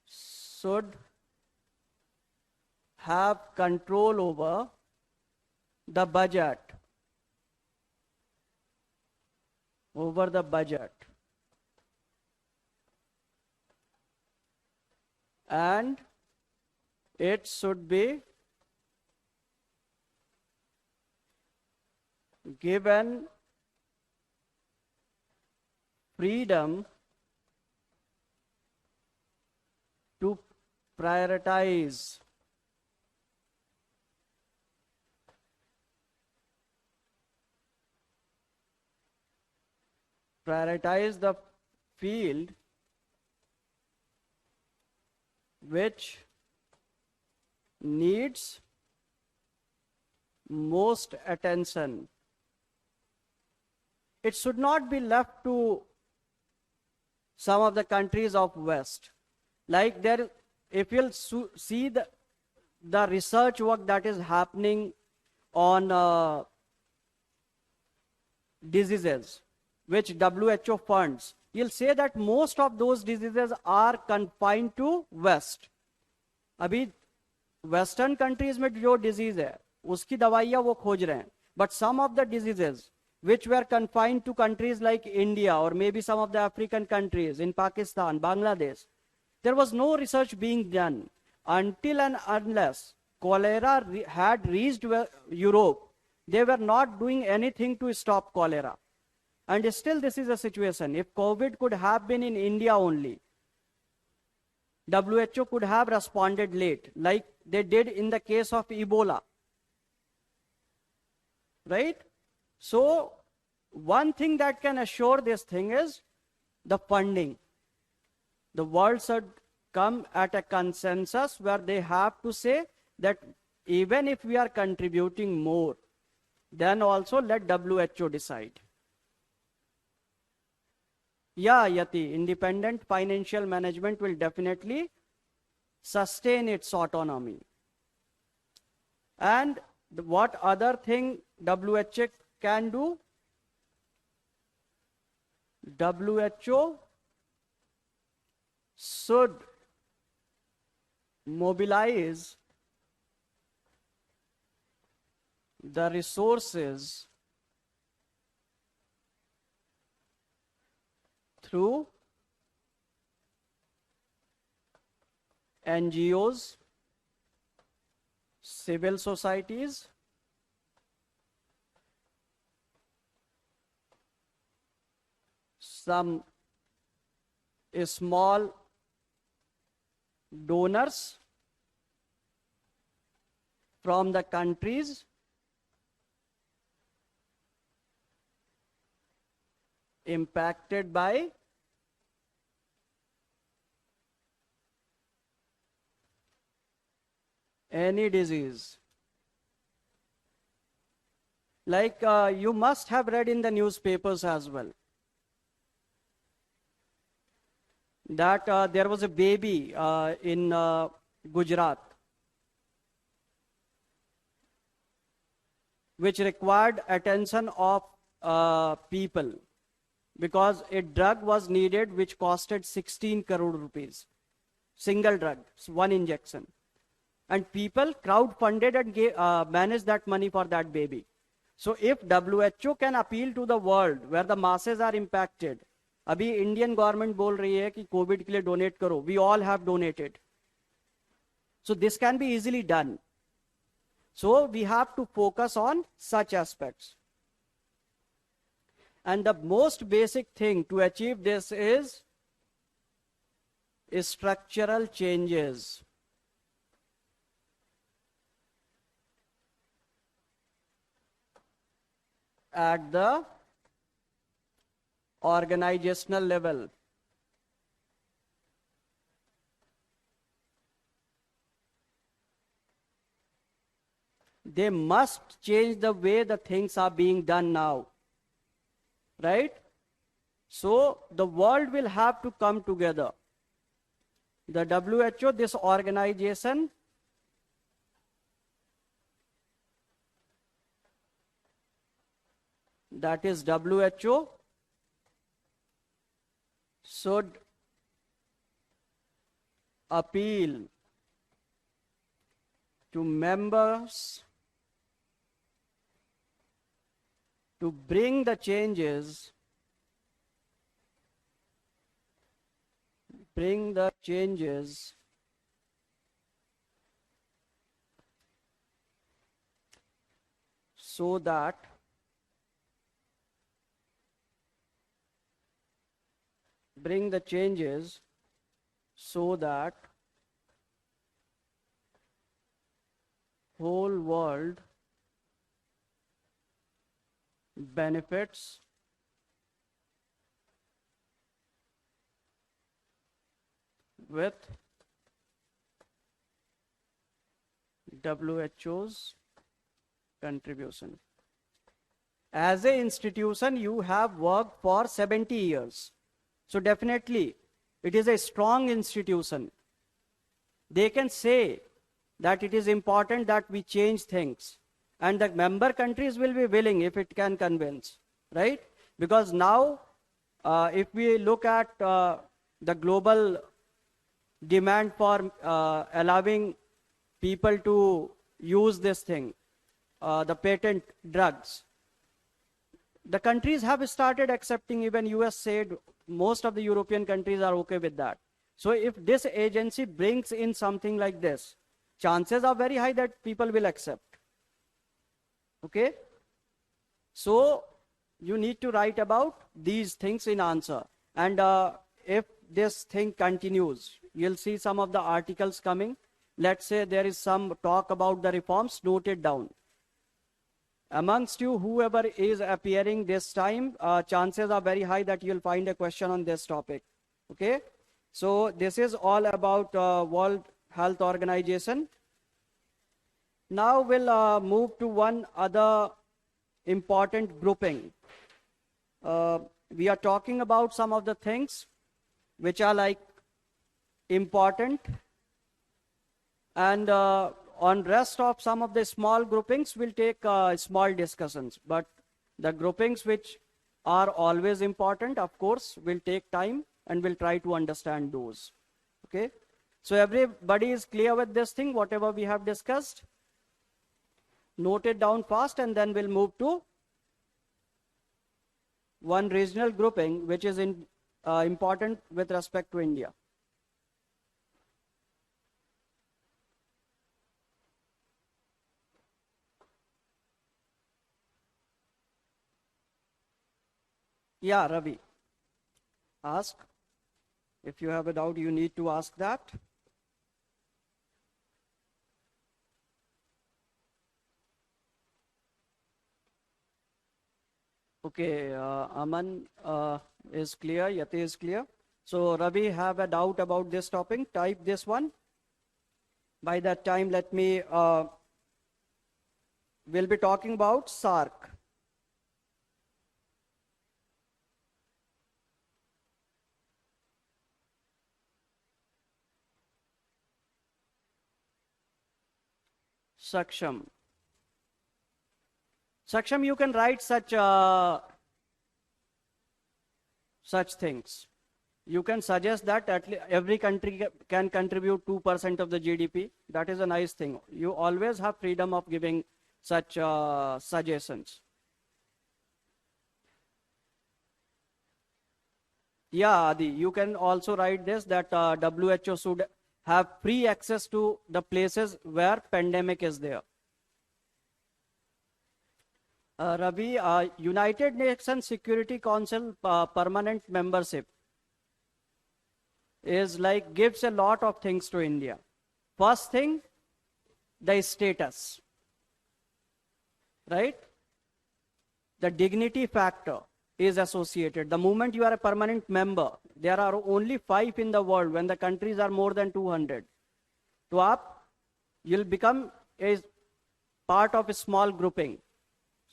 should have control over the budget. And it should be given freedom to prioritize the field which needs most attention. It should not be left to some of the countries of West. Like there, if you'll see the research work that is happening on diseases which WHO funds, you'll say that most of those diseases are confined to West. अभी Western countries में जो disease है, उसकी दवाइयाँ वो खोज रहे हैं. But some of the diseases which were confined to countries like India or maybe some of the African countries in Pakistan, Bangladesh, there was no research being done until and unless cholera had reached Europe. They were not doing anything to stop cholera. And still this is a situation. If COVID could have been in India only, WHO could have responded late, like they did in the case of Ebola. Right? So one thing that can assure this thing is the funding. The world should come at a consensus where they have to say that even if we are contributing more, then also let WHO decide. Yeah, Yati, independent financial management will definitely sustain its autonomy. And what other thing WHO can do? WHO should mobilize the resources through NGOs, civil societies, some small donors from the countries impacted by any disease. Like you must have read in the newspapers as well that there was a baby in Gujarat which required attention of people because a drug was needed which costed 16 crore rupees. Single drug, one injection. And people crowd-funded and managed that money for that baby. So if WHO can appeal to the world where the masses are impacted, अभी Indian government बोल रही है कि Covid के लिए donate करो, we all have donated, so this can be easily done. So we have to focus on such aspects. And the most basic thing to achieve this is structural changes. At the organizational level. They must change the way the things are being done now. Right? So the world will have to come together. The WHO, this organization, that is WHO, should appeal to members to bring the changes, so that whole world benefits with WHO's contribution. As an institution, you have worked for 70 years. So definitely, it is a strong institution. They can say that it is important that we change things. And the member countries will be willing if it can convince, right? Because now, if we look at the global demand for allowing people to use this thing, the patent drugs, the countries have started accepting. Even US said most of the European countries are okay with that. So if this agency brings in something like this, chances are very high that people will accept. Okay? So you need to write about these things in answer. And if this thing continues, you'll see some of the articles coming. Let's say there is some talk about the reforms, note it down. Amongst you, whoever is appearing this time, chances are very high that you'll find a question on this topic. Okay? So this is all about World Health Organization. Now we'll move to one other important grouping. We are talking about some of the things which are like important, and on rest of some of the small groupings we'll take small discussions, but the groupings which are always important, of course, will take time and we'll try to understand those. Okay? So everybody is clear with this thing, whatever we have discussed? Note it down fast, and then we'll move to one regional grouping which is important with respect to India. Yeah, Ravi, ask. If you have a doubt, you need to ask that. Okay, Aman is clear, Yati is clear. So Ravi have a doubt about this topic, type this one. By that time, let me, we'll be talking about SAARC. Saksham. Saksham, you can write such things. You can suggest that every country can contribute 2% of the GDP. That is a nice thing. You always have freedom of giving such suggestions. Yeah, Adi, you can also write this, that WHO should have free access to the places where pandemic is there. Ravi, United Nations Security Council permanent membership is like gives a lot of things to India. First thing, the status, right? The dignity factor is associated. The moment you are a permanent member, there are only 5 in the world when the countries are more than 200. So you'll become a part of a small grouping.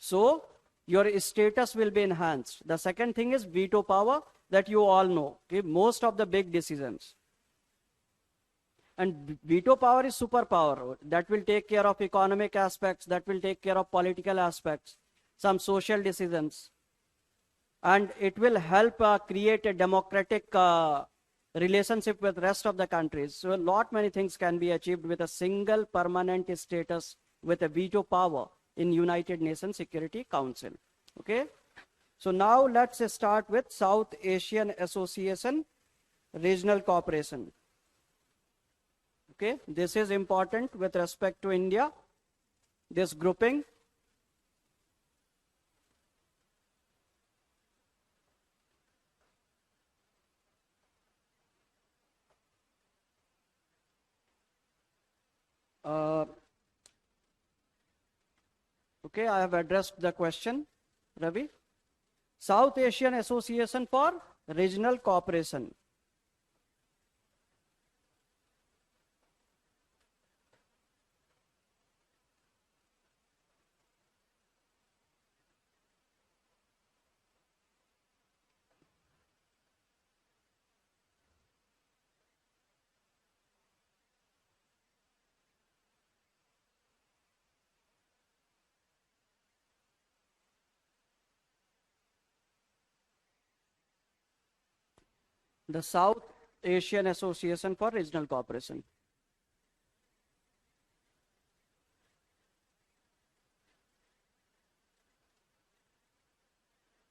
So your status will be enhanced. The second thing is veto power, that you all know. Okay? Most of the big decisions. And veto power is superpower. That will take care of economic aspects, that will take care of political aspects, some social decisions. And it will help create a democratic relationship with rest of the countries. So many things can be achieved with a single permanent status with a veto power in United Nations Security Council. Okay. So now let's start with South Asian Association Regional Cooperation. Okay. This is important with respect to India. This grouping. Okay, I have addressed the question, Ravi. South Asian Association for Regional Cooperation. The South Asian Association for Regional Cooperation.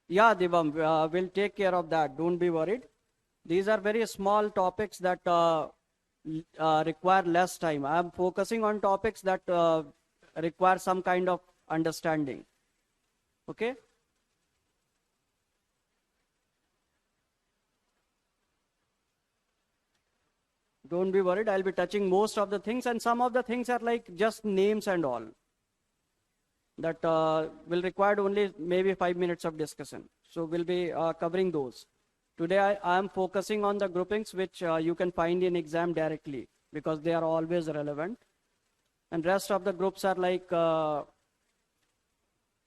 Yeah, Divam, we'll take care of that. Don't be worried. These are very small topics that require less time. I'm focusing on topics that require some kind of understanding. Okay? Don't be worried. I'll be touching most of the things, and some of the things are like just names and all. That will require only maybe 5 minutes of discussion. So we'll be covering those. Today I am focusing on the groupings which you can find in exam directly, because they are always relevant. And rest of the groups are like,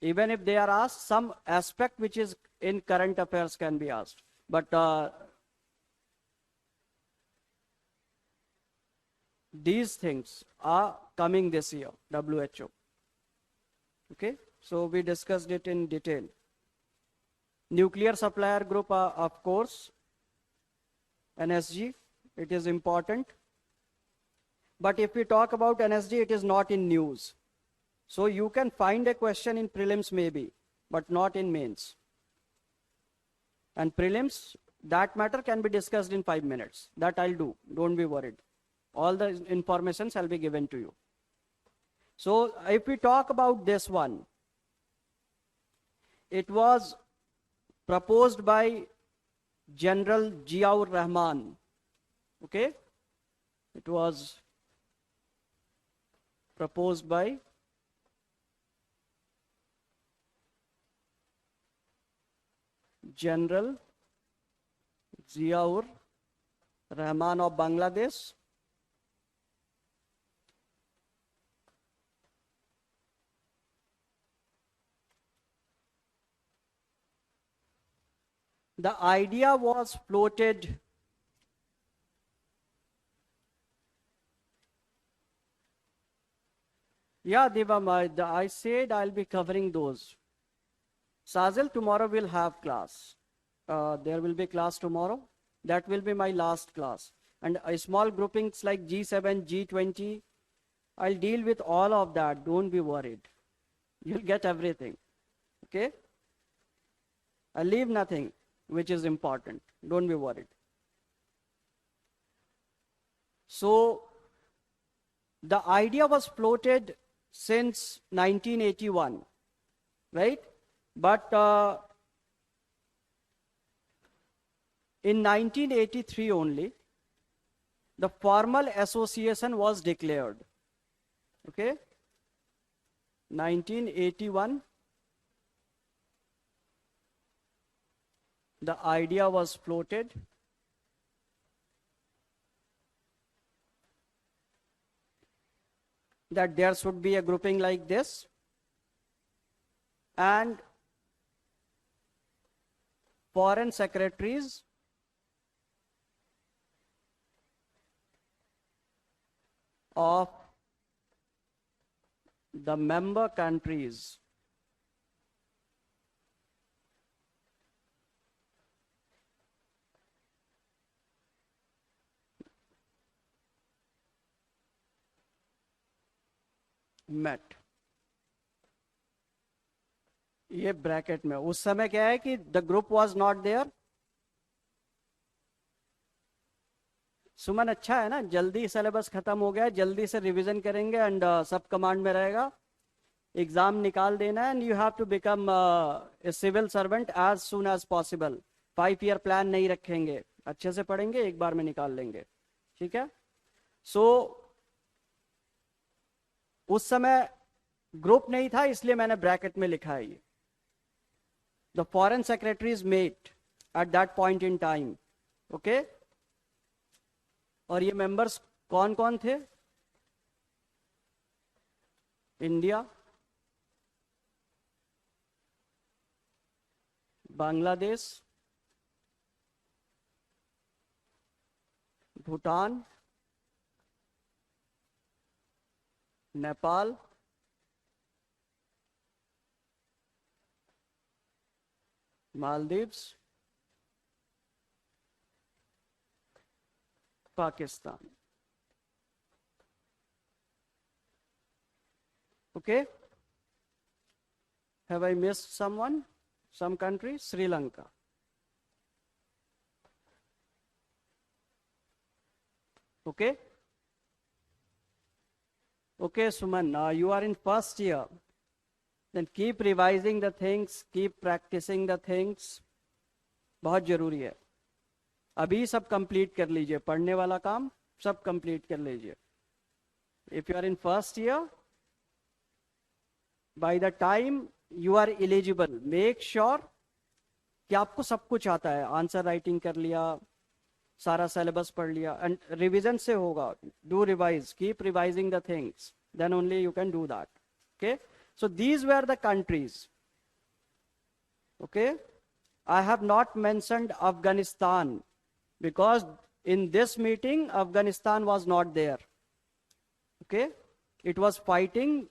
even if they are asked, some aspect which is in current affairs can be asked. But these things are coming this year, WHO. Okay, so we discussed it in detail. Nuclear supplier group, of course, NSG, it is important. But if we talk about NSG, it is not in news. So you can find a question in prelims maybe, but not in mains. And prelims, that matter can be discussed in 5 minutes. That I'll do. Don't be worried. All the information shall be given to you. So if we talk about this one, it was proposed by General Ziaur Rahman. Okay? It was proposed by General Ziaur Rahman of Bangladesh. The idea was floated Devam, I said I'll be covering those. Sazil, tomorrow we'll have class. There will be class tomorrow. That will be my last class. And small groupings like G7, G20, I'll deal with all of that. Don't be worried. You'll get everything. Okay? I'll leave nothing which is important. Don't be worried. So, the idea was floated since 1981, right? But in 1983 only, the formal association was declared. Okay? 1981, the idea was floated. That there should be a grouping like this, and foreign secretaries of the member countries met. ये bracket में उस समय क्या है कि the group was not there. Suman अच्छा है ना, जल्दी सिलेबस खत्म हो गया, जल्दी से रिवीजन करेंगे एंड सब कमांड में रहेगा. एग्जाम निकाल देना and you have to become a civil servant as soon as possible. 5 year plan नहीं रखेंगे, अच्छे से पढ़ेंगे, एक बार में निकाल लेंगे. ठीक है? सो उस समय ग्रुप नहीं था, इसलिए मैंने ब्रैकेट में लिखा है ये. The foreign secretaries met at that point in time. Okay? और ये मेंबर्स कौन कौन थे? India, Bangladesh, Bhutan, Nepal, Maldives, Pakistan. Okay? Have I missed someone? Some country? Sri Lanka. Okay? Okay, Suman, you are in first year. Then keep revising the things, keep practicing the things. बहुत जरूरी है. अभी सब कंप्लीट कर लीजिए, पढ़ने वाला काम सब कंप्लीट कर लीजिए. If you are in first year, by the time you are eligible, make sure कि आपको सब कुछ आता है. आंसर राइटिंग कर लिया, सारा सिलेबस पढ़ लिया, एंड रिवीजन से होगा. Do revise, keep revising the things, then only you can do that. Okay? So these were the countries. Okay? I have not mentioned Afghanistan because in this meeting Afghanistan was not there. Okay? It was fighting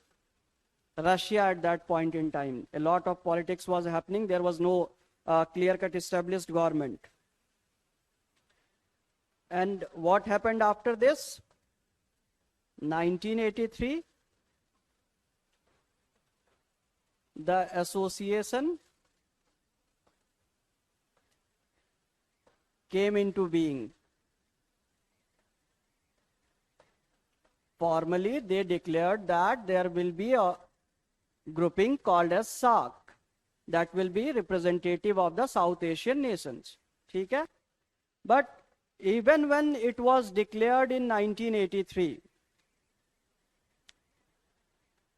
Russia at that point in time. A lot of politics was happening. There was no clear-cut established government. And what happened after this? 1983. the association came into being. Formally, they declared that there will be a grouping called as SAARC that will be representative of the South Asian nations. ठीक है? But even when it was declared in 1983,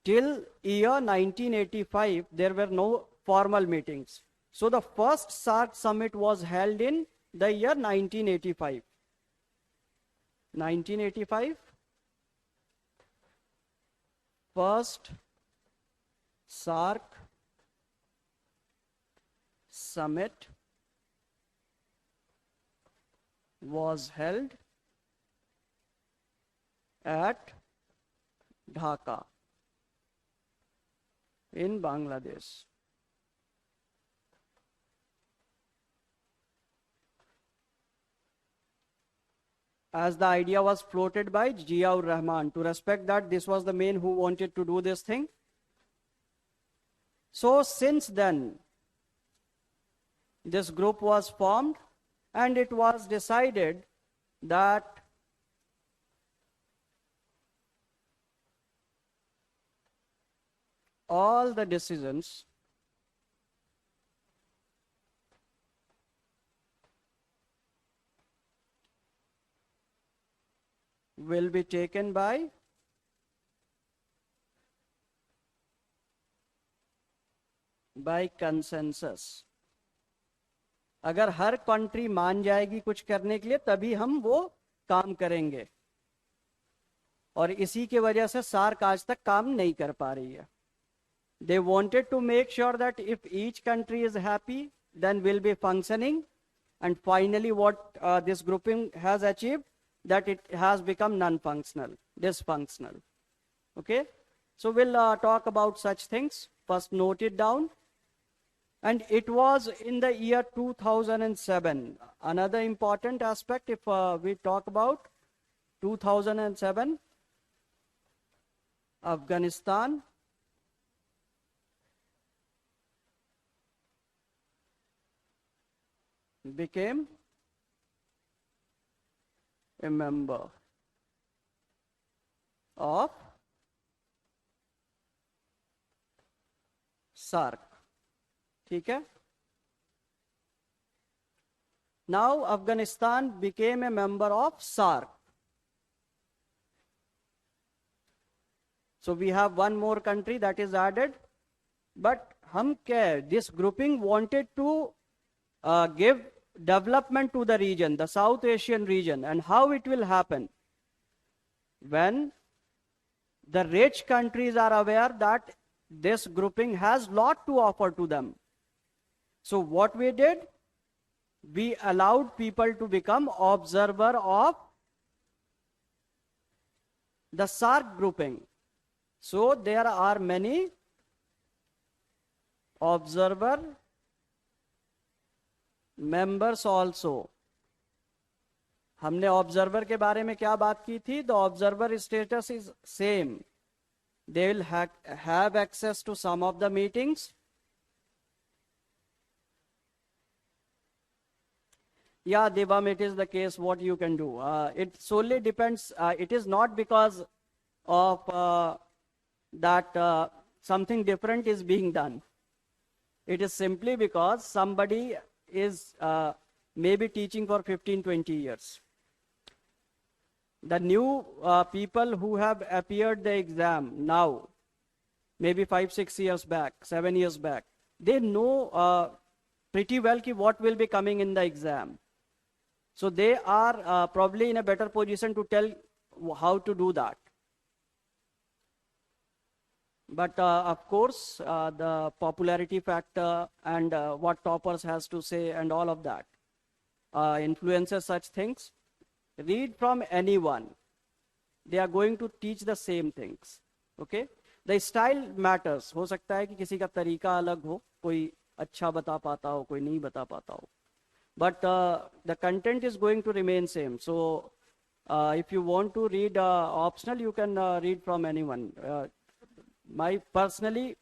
till year 1985, there were no formal meetings. So the first SAARC summit was held in the year 1985. 1985, first SAARC summit was held at Dhaka in Bangladesh. As the idea was floated by Ziaur Rahman, to respect that this was the man who wanted to do this thing. So since then, this group was formed and it was decided that all the decisions will be taken by consensus. अगर हर country मान जाएगी कुछ करने के लिए तभी हम वो काम करेंगे, और इसी के वजह से सार्क आज तक काम नहीं कर पा रही है. They wanted to make sure that if each country is happy, then we'll be functioning. And finally, what this grouping has achieved, that it has become non-functional, dysfunctional. Okay? So we'll talk about such things. First, note it down. And it was in the year 2007. Another important aspect, if we talk about 2007, Afghanistan became a member of SAARC. ठीक है? Now Afghanistan became a member of SAARC. So we have one more country that is added. But हम क्या, this grouping wanted to give development to the region, the South Asian region. And how it will happen? When the rich countries are aware that this grouping has lot to offer to them. So what we did, we allowed people to become observer of the SAARC grouping. So there are many observer members also. हमने observer के बारे में क्या बात की थी? The observer status is same. They will have access to some of the meetings. Yeah, Devam, it is the case. What you can do? It solely depends. It is not because of that something different is being done. It is simply because somebody is maybe teaching for 15-20 years. The new people who have appeared the exam now, maybe 5-6 years back, 7 years back, they know pretty well what will be coming in the exam. So they are probably in a better position to tell how to do that. But of course, the popularity factor and what toppers has to say and all of that influences such things. Read from anyone. They are going to teach the same things. Okay? The style matters. हो सकता है कि किसी का तरीका अलग हो, कोई अच्छा बता पाता हो, कोई नहीं बता पाता हो. But the content is going to remain same. So if you want to read optional, you can read from anyone. My personally,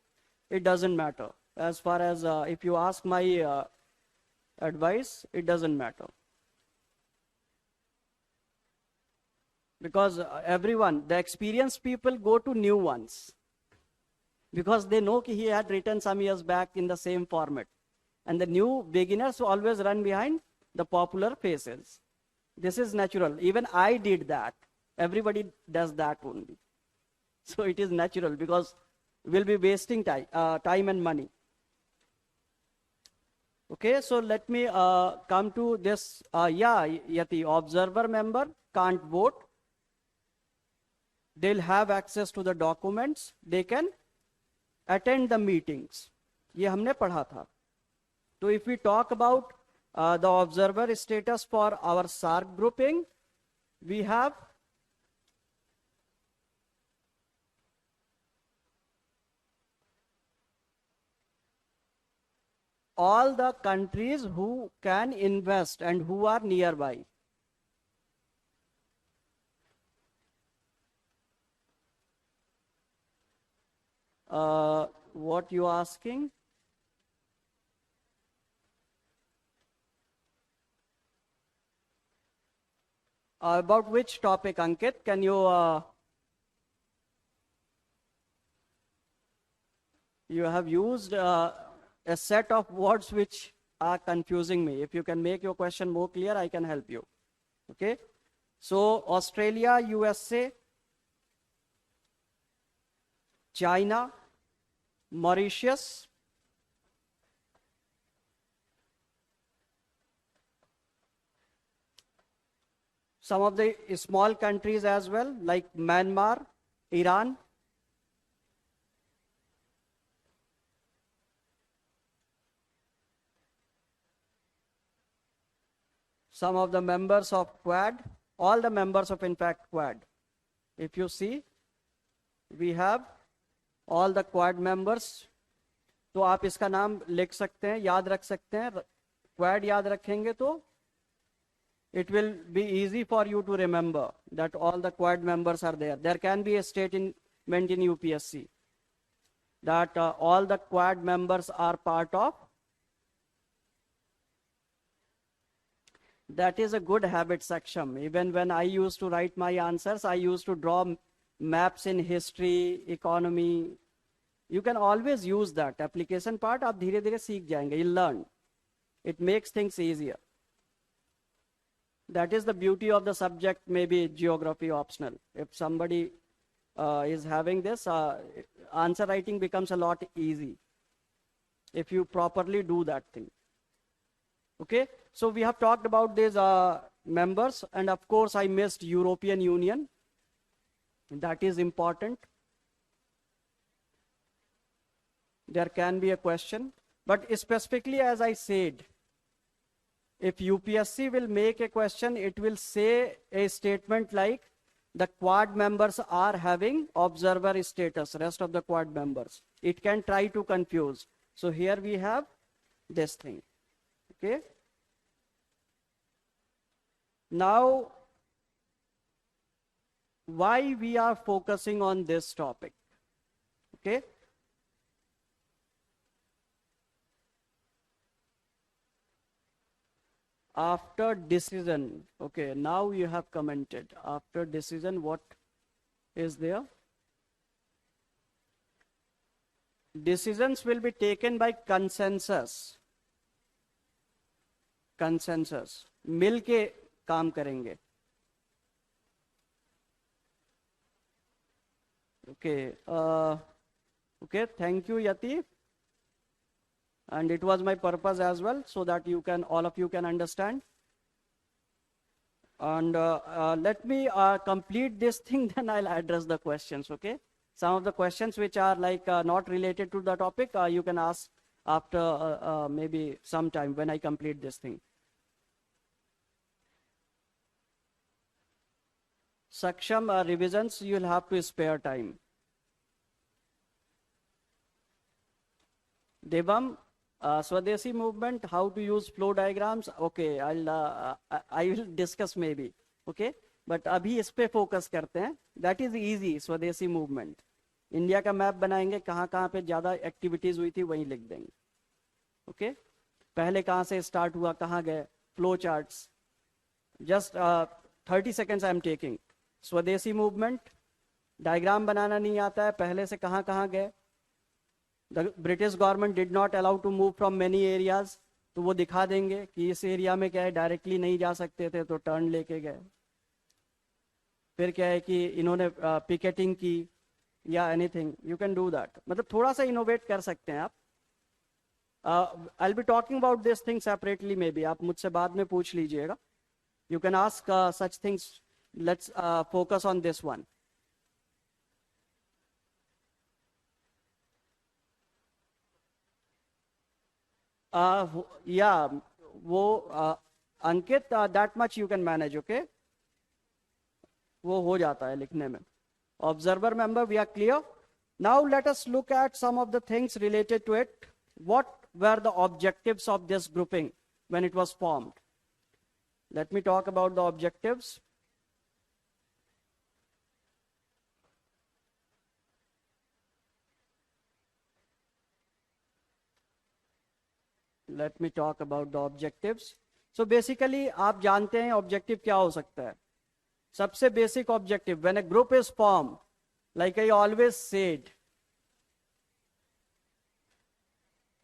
it doesn't matter. As far as if you ask my advice, it doesn't matter. Because everyone, the experienced people go to new ones. Because they know he had written some years back in the same format. And the new beginners always run behind the popular faces. This is natural. Even I did that. Everybody does that only. So it is natural because we'll be wasting time and money. Okay, so let me come to this. Yati, observer member can't vote. They'll have access to the documents. They can attend the meetings. ये हमने पढ़ा था. So if we talk about the observer status for our SAARC grouping, we have all the countries who can invest and who are nearby. What you asking? About which topic, Ankit? Can you you have used a set of words which are confusing me. If you can make your question more clear, I can help you. Okay? So Australia, USA, China, Mauritius, some of the small countries as well, like Myanmar, Iran, some of the members of Quad, all the members of, in fact, Quad. If you see, we have all the Quad members. तो आप इसका नाम लिख सकते हैं, याद रख सकते हैं. Quad याद रखेंगे तो it will be easy for you to remember that all the Quad members are there. There can be a statement in UPSC that all the Quad members are part of. That is a good habit, Saksham. Even when I used to write my answers, I used to draw maps in history, economy. You can always use that. Application part, आप धीरे-धीरे सीख जाएंगे. You'll learn. It makes things easier. That is the beauty of the subject, maybe geography optional. If somebody is having this, answer writing becomes a lot easy if you properly do that thing. Okay, so we have talked about these members, and of course I missed European Union. That is important. There can be a question, but specifically, as I said, if UPSC will make a question, it will say a statement like the Quad members are having observer status, rest of the Quad members. It can try to confuse. So here we have this thing. Okay. Now, why we are focusing on this topic? Okay. After decision, okay, now you have commented. After decision, what is there? Decisions will be taken by consensus. Consensus. मिल के काम करेंगे. Okay. Okay. Thank you, Yati. And it was my purpose as well, so that you can, all of you can understand. And let me complete this thing, then I'll address the questions, okay? Some of the questions which are like not related to the topic, you can ask after maybe some time when I complete this thing. Saksham, revisions, you'll have to spare time. Devam, Swadeshi movement, how to use flow diagrams. Okay, I will discuss maybe. Okay, but abhi is pe focus karte hain. That is easy, Swadeshi movement. India का map बनाएंगे, कहाँ कहाँ पे ज़्यादा activities हुई थी वहीं लिख देंगे. ओके, पहले कहाँ से स्टार्ट हुआ, कहाँ गए, flow charts. Just 30 seconds I am taking. Swadeshi movement, diagram बनाना नहीं आता है, पहले से कहाँ कहाँ गए. The British government did not allow to move from many areas, तो वो दिखा देंगे कि इस एरिया में क्या है डायरेक्टली नहीं जा सकते थे तो टर्न लेके गए. फिर क्या है कि इन्होंने पिकेटिंग की या anything, you can do that. मतलब थोड़ा सा इनोवेट कर सकते हैं आप. I will be talking about this thing separately, maybe आप मुझसे बाद में पूछ लीजिएगा. You can ask such things. Let's focus on this one. या वो Ankit, that much you can manage. Okay, वो हो जाता है लिखने में. Observer member, we are clear. Now let us look at some of the things related to it. What were the objectives of this grouping when it was formed? Let me talk about the objectives. Let me talk about the objectives. So basically आप जानते हैं objective क्या हो सकता है. सबसे basic objective, when a group is form, like I always said,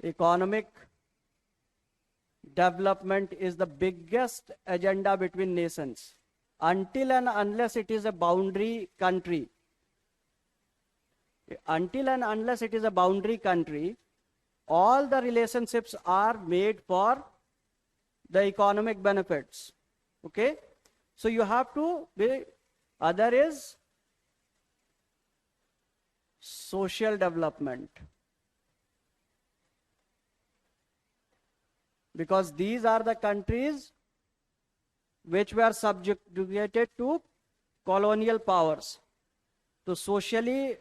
economic development is the biggest agenda between Nations until and unless it is a boundary country. Until and unless it is a boundary country, all the relationships are made for the economic benefits. Okay, so you have to be, other is social development, because these are the countries which were subjugated to colonial powers. So socially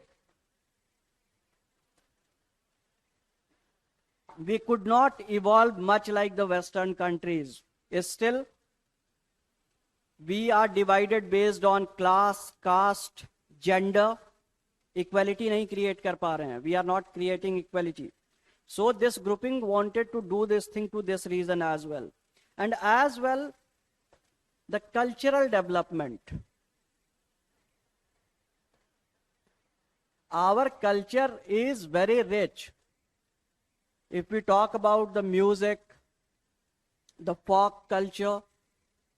we could not evolve much like the Western countries. Still, we are divided based on class, caste, gender. Equality nahi create kar pa rahe hain. We are not creating equality. So this grouping wanted to do this thing to this reason as well. And as well, the cultural development. Our culture is very rich. If we talk about the music, the folk culture,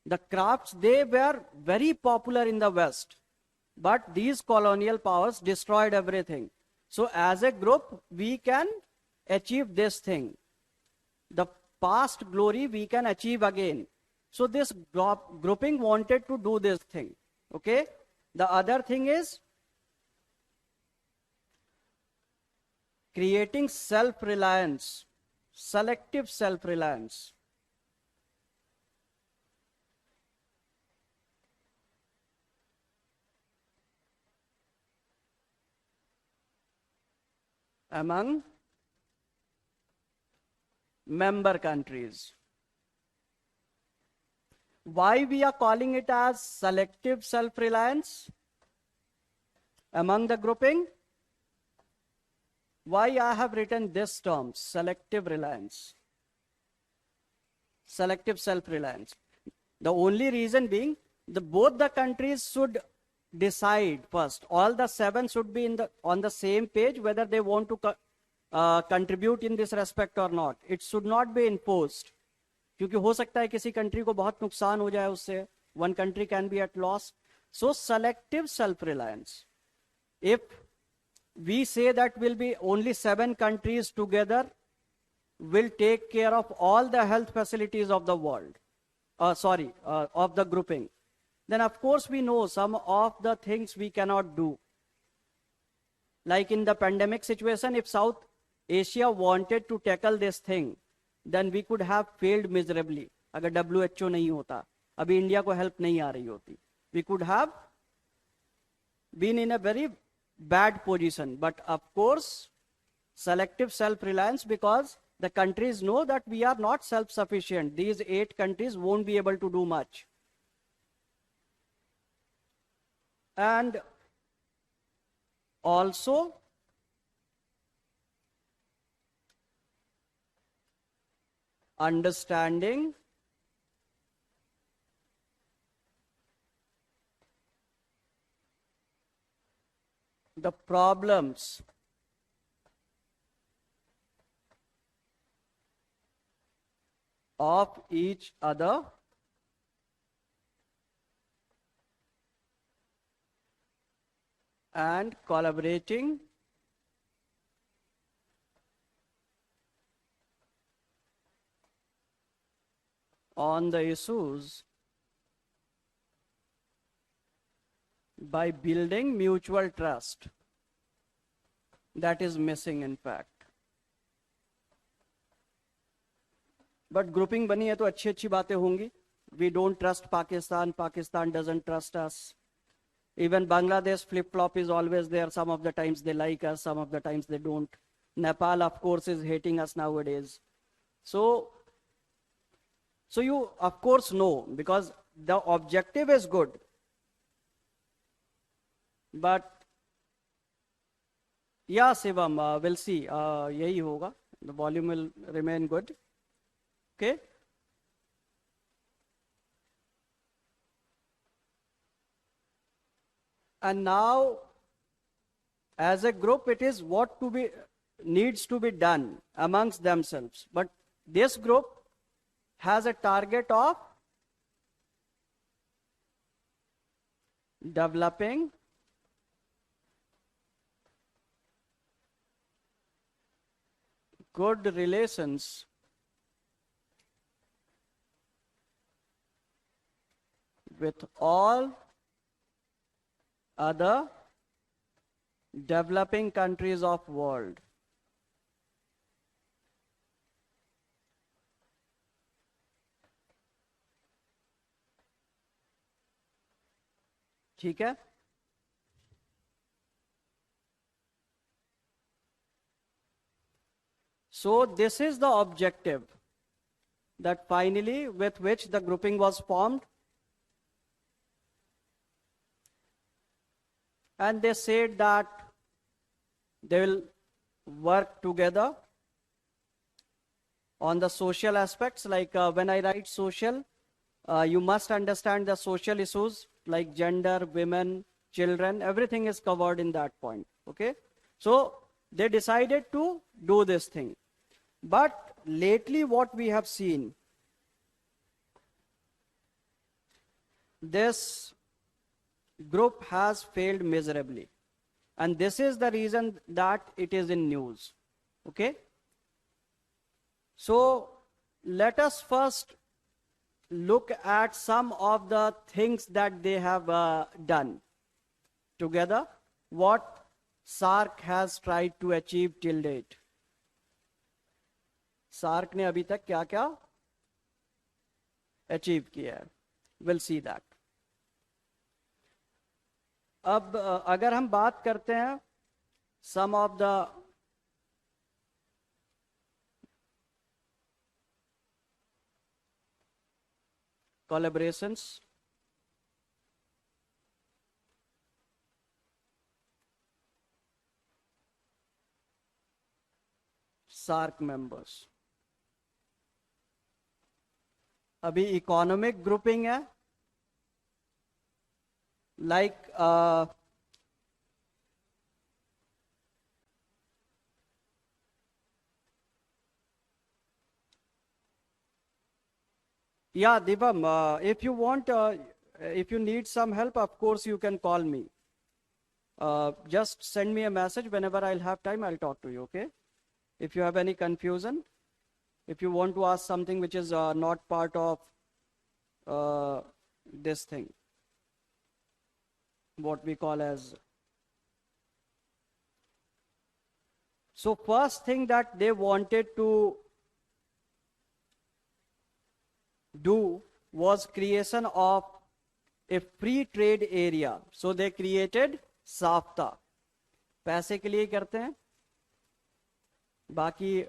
the crafts, they were very popular in the West. But these colonial powers destroyed everything. So as a group, we can achieve this thing. The past glory we can achieve again. So this grouping wanted to do this thing. Okay? The other thing is creating self-reliance, selective self-reliance. Among member countries. Why we are calling it as selective self-reliance among the grouping? Why I have written this term, selective reliance, selective self-reliance? The only reason being, both the countries should decide first. All the 7 should be on the same page whether they want to contribute in this respect or not. It should not be imposed. क्योंकि हो सकता है किसी country को बहुत नुकसान हो जाए उससे. One country can be at loss. So selective self-reliance. If we say that will be only 7 countries together will take care of all the health facilities of the world, of the grouping, then of course we know some of the things we cannot do. Like in the pandemic situation, if South Asia wanted to tackle this thing, then we could have failed miserably. अगर WHO नहीं होता, अभी India को help नहीं आ रही होती, we could have been in a very bad position. But of course, selective self-reliance, because the countries know that we are not self-sufficient. These 8 countries won't be able to do much. And also understanding the problems of each other and collaborating on the issues by building mutual trust. That is missing in fact. But grouping बनी है तो अच्छी अच्छी बातें होंगी. We don't trust Pakistan. Pakistan doesn't trust us. Even Bangladesh flip-flop is always there. Some of the times they like us, some of the times they don't. Nepal, of course, is hating us nowadays. So you, of course, know, because the objective is good. But, yeah, Shivam, we'll see. Yahi hoga. The volume will remain good. Okay? And now, as a group, it is what needs to be done amongst themselves. But this group has a target of developing good relations with all other developing countries of world. ठीक है? So this is the objective that finally with which the grouping was formed. And they said that they will work together on the social aspects. Like when I write social, you must understand the social issues like gender, women, children, everything is covered in that point. Okay? So they decided to do this thing. But lately what we have seen, this group has failed miserably. And this is the reason that it is in news. Okay? So let us first look at some of the things that they have done together, what SAARC has tried to achieve till date. SAARC ने अभी तक क्या क्या achieve किया है. We'll see that. अब अगर हम बात करते हैं some of the collaborations, SAARC members. अभी इकोनॉमिक ग्रुपिंग है, like yeah, Divam, if you want, if you need some help, of course you can call me. Just send me a message. Whenever I'll have time, I'll talk to you, okay? If you have any confusion, if you want to ask something which is not part of this thing, what we call as. So first thing that they wanted to do was creation of a free trade area. So they created SAFTA. पैसे के लिए करते हैं. बाकी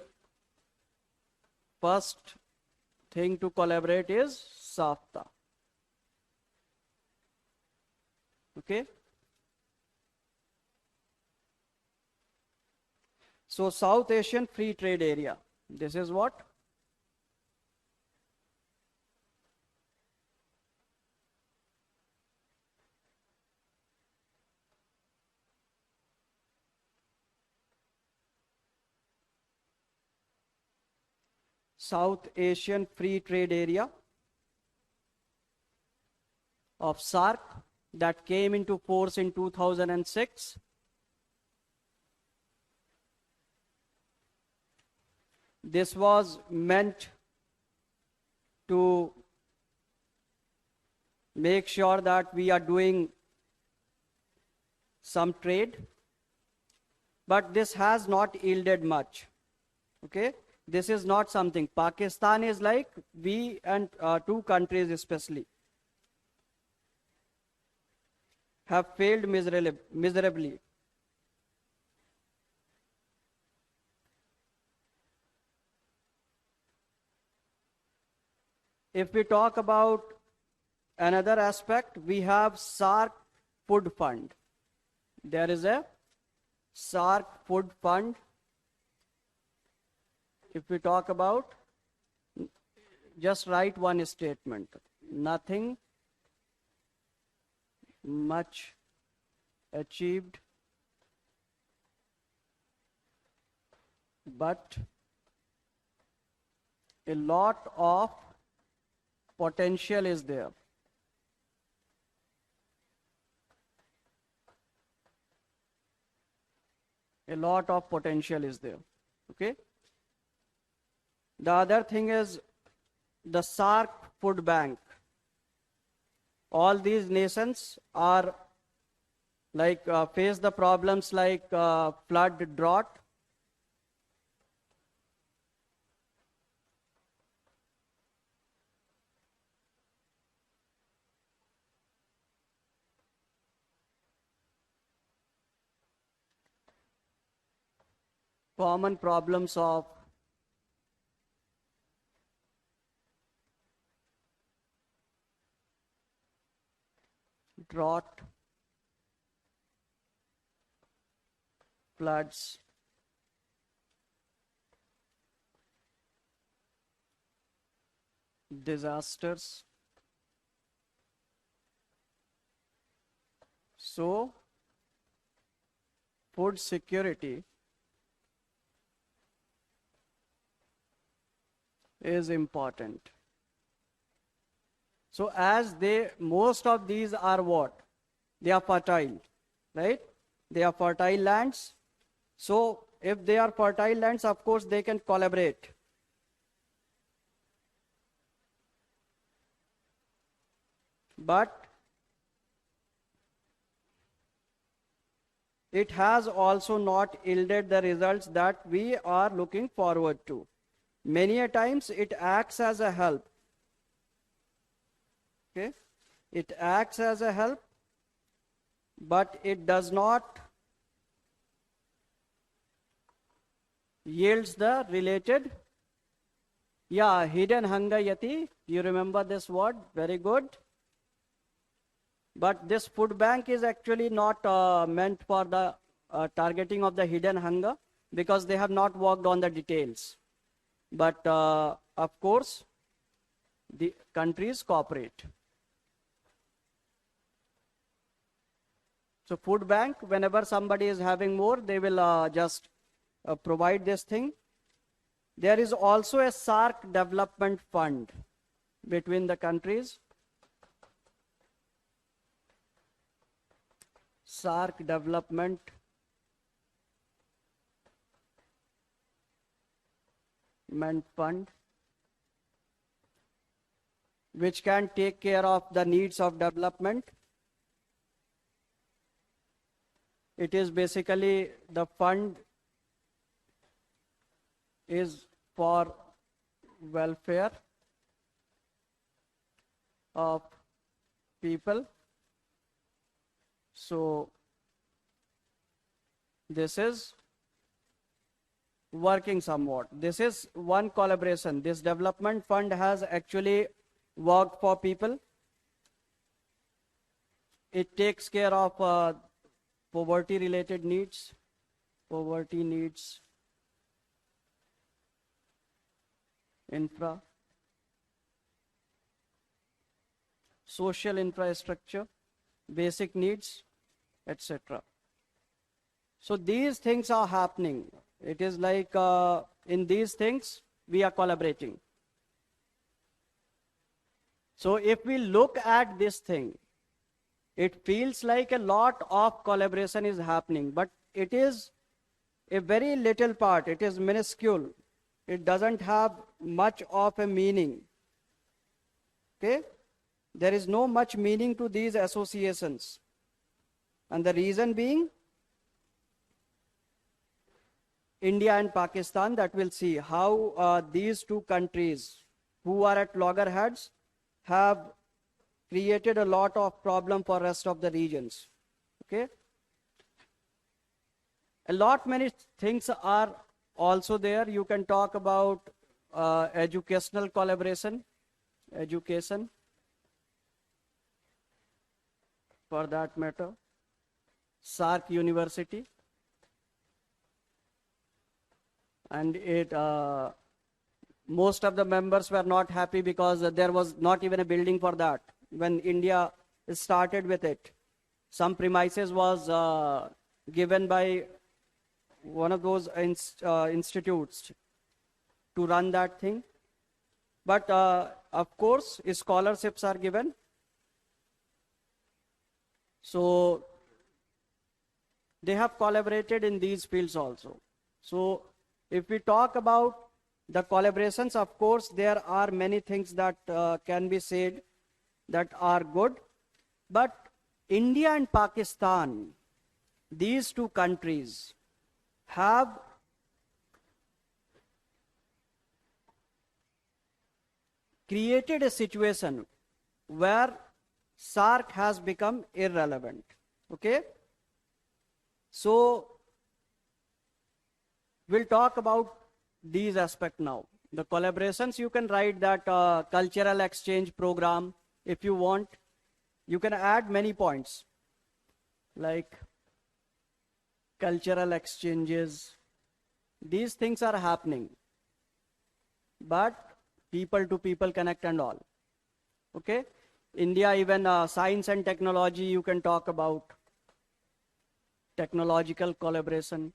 first thing to collaborate is SAFTA. Okay? So South Asian Free Trade Area, this is what? South Asian Free Trade Area of SAARC that came into force in 2006. This was meant to make sure that we are doing some trade, but this has not yielded much. Okay, this is not something. Pakistan is like we and two countries especially have failed miserably. If we talk about another aspect, we have SAARC Food Fund. There is a SAARC Food Fund. If we talk about, just write one statement. Nothing much achieved, but a lot of potential is there. A lot of potential is there. Okay. The other thing is the SAARC Food Bank. All these nations are like face the problems like flood, drought. Common problems of drought, floods, disasters. So, food security is important. So as most of these are what? They are fertile, right? They are fertile lands. So if they are fertile lands, of course they can collaborate. But it has also not yielded the results that we are looking forward to. Many a times it acts as a help. Okay? It acts as a help, but it does not yields the related. Yeah, hidden hunger yati. You remember this word? Very good. But this food bank is actually not meant for the targeting of the hidden hunger because they have not worked on the details. But of course, the countries cooperate. So food bank, whenever somebody is having more, they will just provide this thing. There is also a SAARC development fund between the countries. SAARC development fund, which can take care of the needs of development. It is basically the fund is for welfare of people. So this is working somewhat. This is one collaboration. This development fund has actually worked for people. It takes care of poverty related needs, poverty needs infra, social infrastructure, basic needs, etc. So these things are happening. It is like in these things we are collaborating. So if we look at this thing, it feels like a lot of collaboration is happening, but it is a very little part. It is minuscule. It doesn't have much of a meaning. Okay? There is no much meaning to these associations. And the reason being, India and Pakistan, that we'll see how these two countries who are at loggerheads have created a lot of problem for rest of the regions. Okay? A lot many things are also there. You can talk about educational collaboration, education for that matter, SAARC University, and it most of the members were not happy because there was not even a building for that when India started with it. Some premises was given by one of those institutes to run that thing. But of course, scholarships are given. So they have collaborated in these fields also. So if we talk about the collaborations, of course, there are many things that can be said that are good. But India and Pakistan, these two countries, have created a situation where SAARC has become irrelevant. Okay? So we'll talk about these aspects now. The collaborations, you can write that cultural exchange program if you want. You can add many points like cultural exchanges. These things are happening, but people to people connect and all. Okay? India, even science and technology, you can talk about technological collaboration.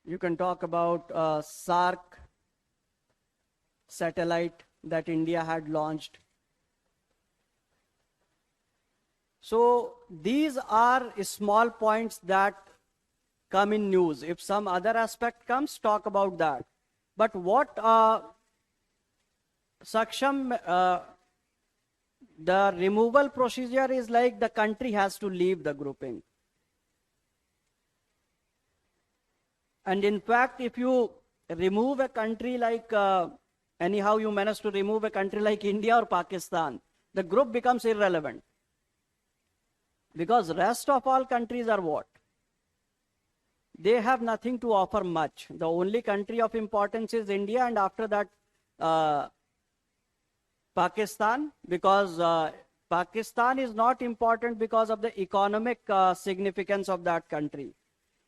You can talk about SAARC satellite that India had launched. So these are small points that come in news. If some other aspect comes, talk about that. But what Saksham, the removal procedure is like the country has to leave the grouping. And in fact, if you remove a country like, anyhow you manage to remove a country like India or Pakistan, the group becomes irrelevant. Because rest of all countries are what? They have nothing to offer much. The only country of importance is India, and after that Pakistan, because Pakistan is not important because of the economic significance of that country.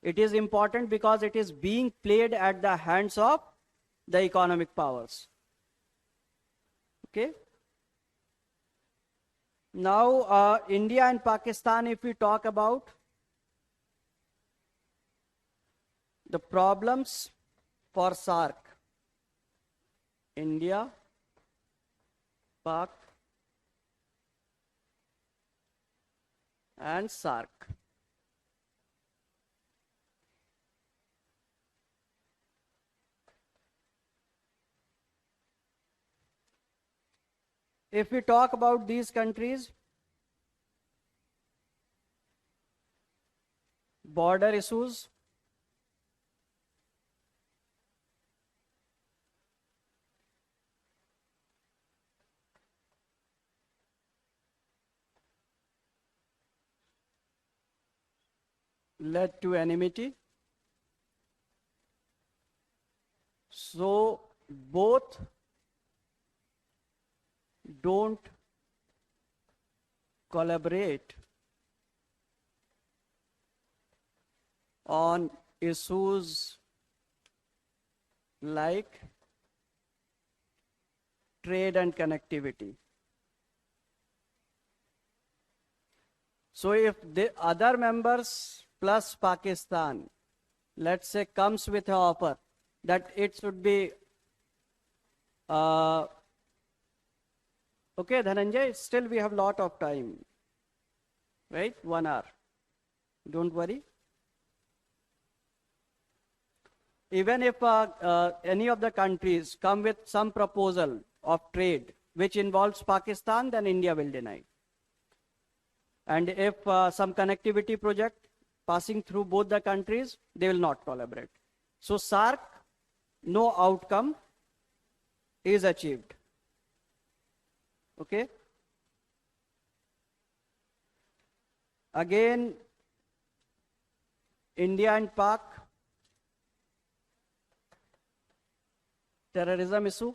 It is important because it is being played at the hands of the economic powers. Okay? Now, India and Pakistan, if we talk about the problems for SAARC, India, Pak, and SAARC. If we talk about these countries, border issues, led to enmity. So both don't collaborate on issues like trade and connectivity. So if the other members plus Pakistan, let's say, comes with an offer that it should be, okay, Dhananjay, still we have lot of time, right? 1 hour. Don't worry. Even if any of the countries come with some proposal of trade which involves Pakistan, then India will deny. And if some connectivity project passing through both the countries, they will not collaborate. So SAARC, no outcome is achieved. Okay? Again, India and Pak, terrorism issue.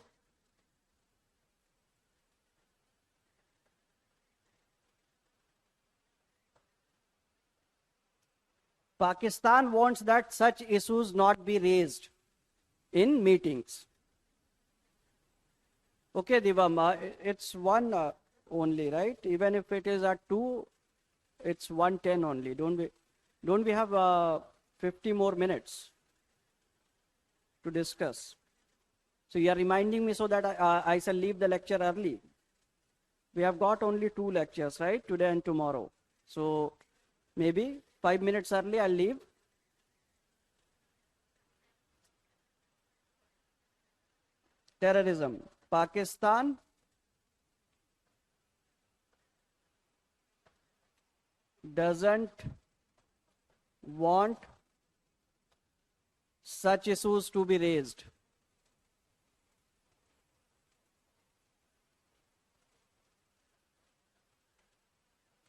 Pakistan wants that such issues not be raised in meetings. Okay, Divam, it's one only, right? Even if it is at 2, it's 1:10 only. Don't we have 50 more minutes to discuss? So you are reminding me so that I shall leave the lecture early. We have got only 2 lectures, right? Today and tomorrow. So maybe 5 minutes early I'll leave. Terrorism. Pakistan doesn't want such issues to be raised.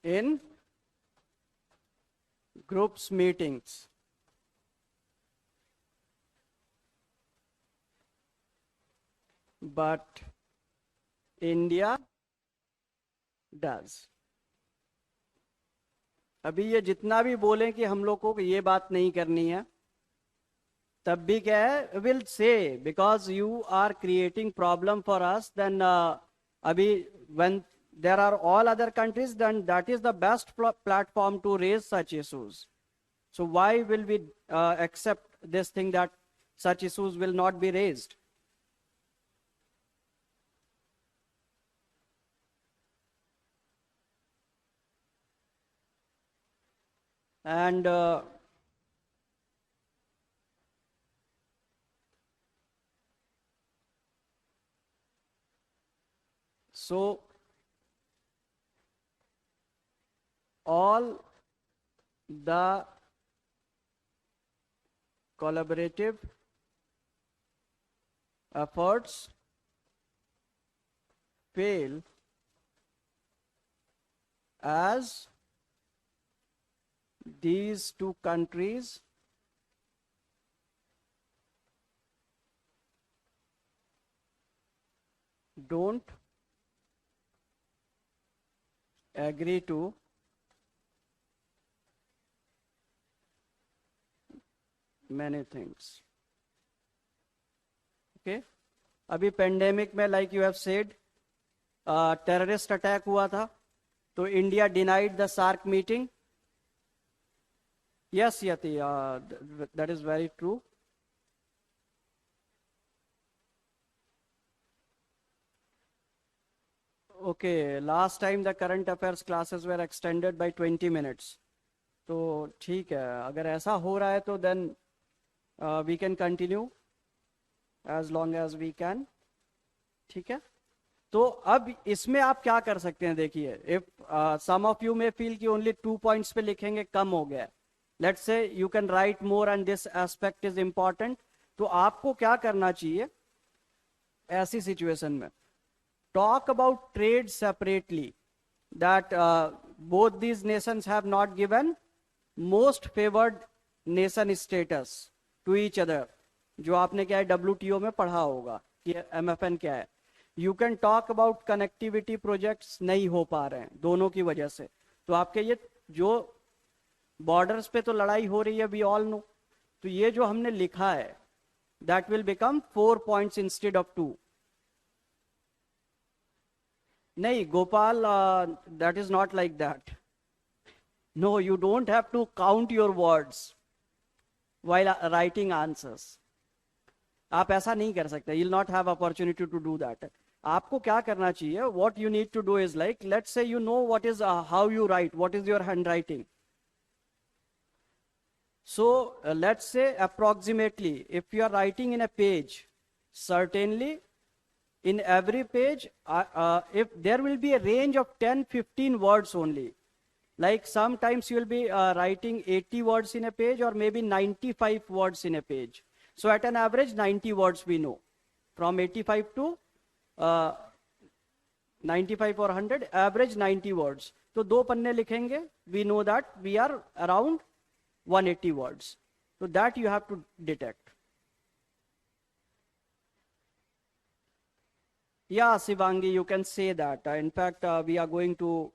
In groups meetings. But India does. अभी ये जितना भी बोलें कि हम लोग को ये बात नहीं करनी है, तब भी क्या है, will say because you are creating problem for us, then अभी when there are all other countries, then that is the best platform to raise such issues. So why will we accept this thing that such issues will not be raised? And so all the collaborative efforts fail as these 2 countries don't agree to many things. Okay? अभी pandemic में, like you have said, terrorist attack हुआ था, तो India denied the SAARC meeting. Yes, Yati, that is very true. Okay, last time the current affairs classes were extended by 20 minutes. तो ठीक है, अगर ऐसा हो रहा है तो then we can continue as long as we can. ठीक है? तो अब इसमें आप क्या कर सकते हैं, देखिए, if some of you may feel कि only 2 points पे लिखेंगे कम हो गया, let's say you can write more and this aspect is important, तो आपको क्या करना चाहिए ऐसी सिचुएशन में? Talk about trade separately, that both these nations have not given most favored nation status to each other, जो आपने क्या है WTO में पढ़ा होगा कि MFN क्या है. You can talk about connectivity projects, नहीं हो पा रहे हैं दोनों की वजह से. तो आपके ये जो बॉर्डर्स पे तो लड़ाई हो रही है, वी ऑल नो. तो ये जो हमने लिखा है, that will become 4 points instead of 2. नहीं Gopal, that is not like that. No, you don't have to count your words while writing answers. आप ऐसा नहीं कर सकते. You'll not have opportunity to do that. आपको क्या करना चाहिए? What you need to do is like, let's say you know what is how you write, what is your handwriting. So let's say approximately, if you are writing in a page, certainly in every page, if there will be a range of 10-15 words only. Like sometimes you will be writing 80 words in a page, or maybe 95 words in a page. So at an average 90 words we know. From 85 to 95 or 100, average 90 words. तो दो पन्ने लिखेंगे, we know that we are around 180 words. So that you have to detect. Yeah, Sivangi, you can say that. In fact, we are going to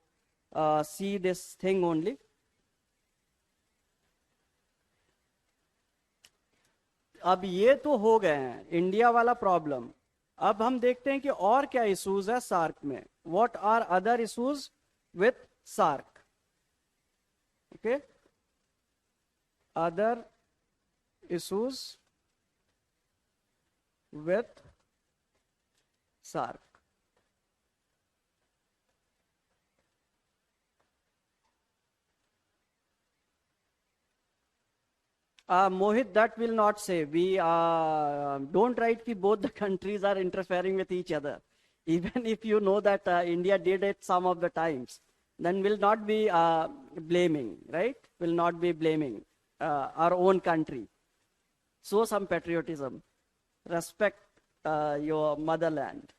see this thing only. अब ये तो हो गए हैं इंडिया वाला प्रॉब्लम. अब हम देखते हैं कि और क्या इश्यूज है सार्क में. What are other issues with SAARC? Okay, other issues with SAARC. Mohit, that will not say. We don't write that both the countries are interfering with each other. Even if you know that India did it some of the times, then will not be blaming, right? Will not be blaming our own country. Show some patriotism. Respect your motherland.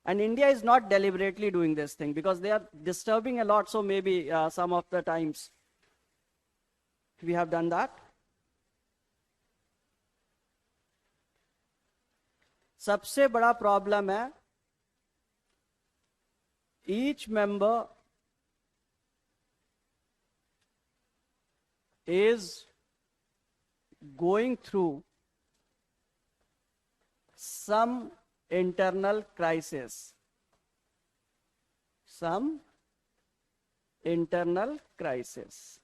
And India is not deliberately doing this thing because they are disturbing a lot. So maybe some of the times we have done that. सबसे बड़ा problem है, each member is going through some internal crisis. Some internal crisis.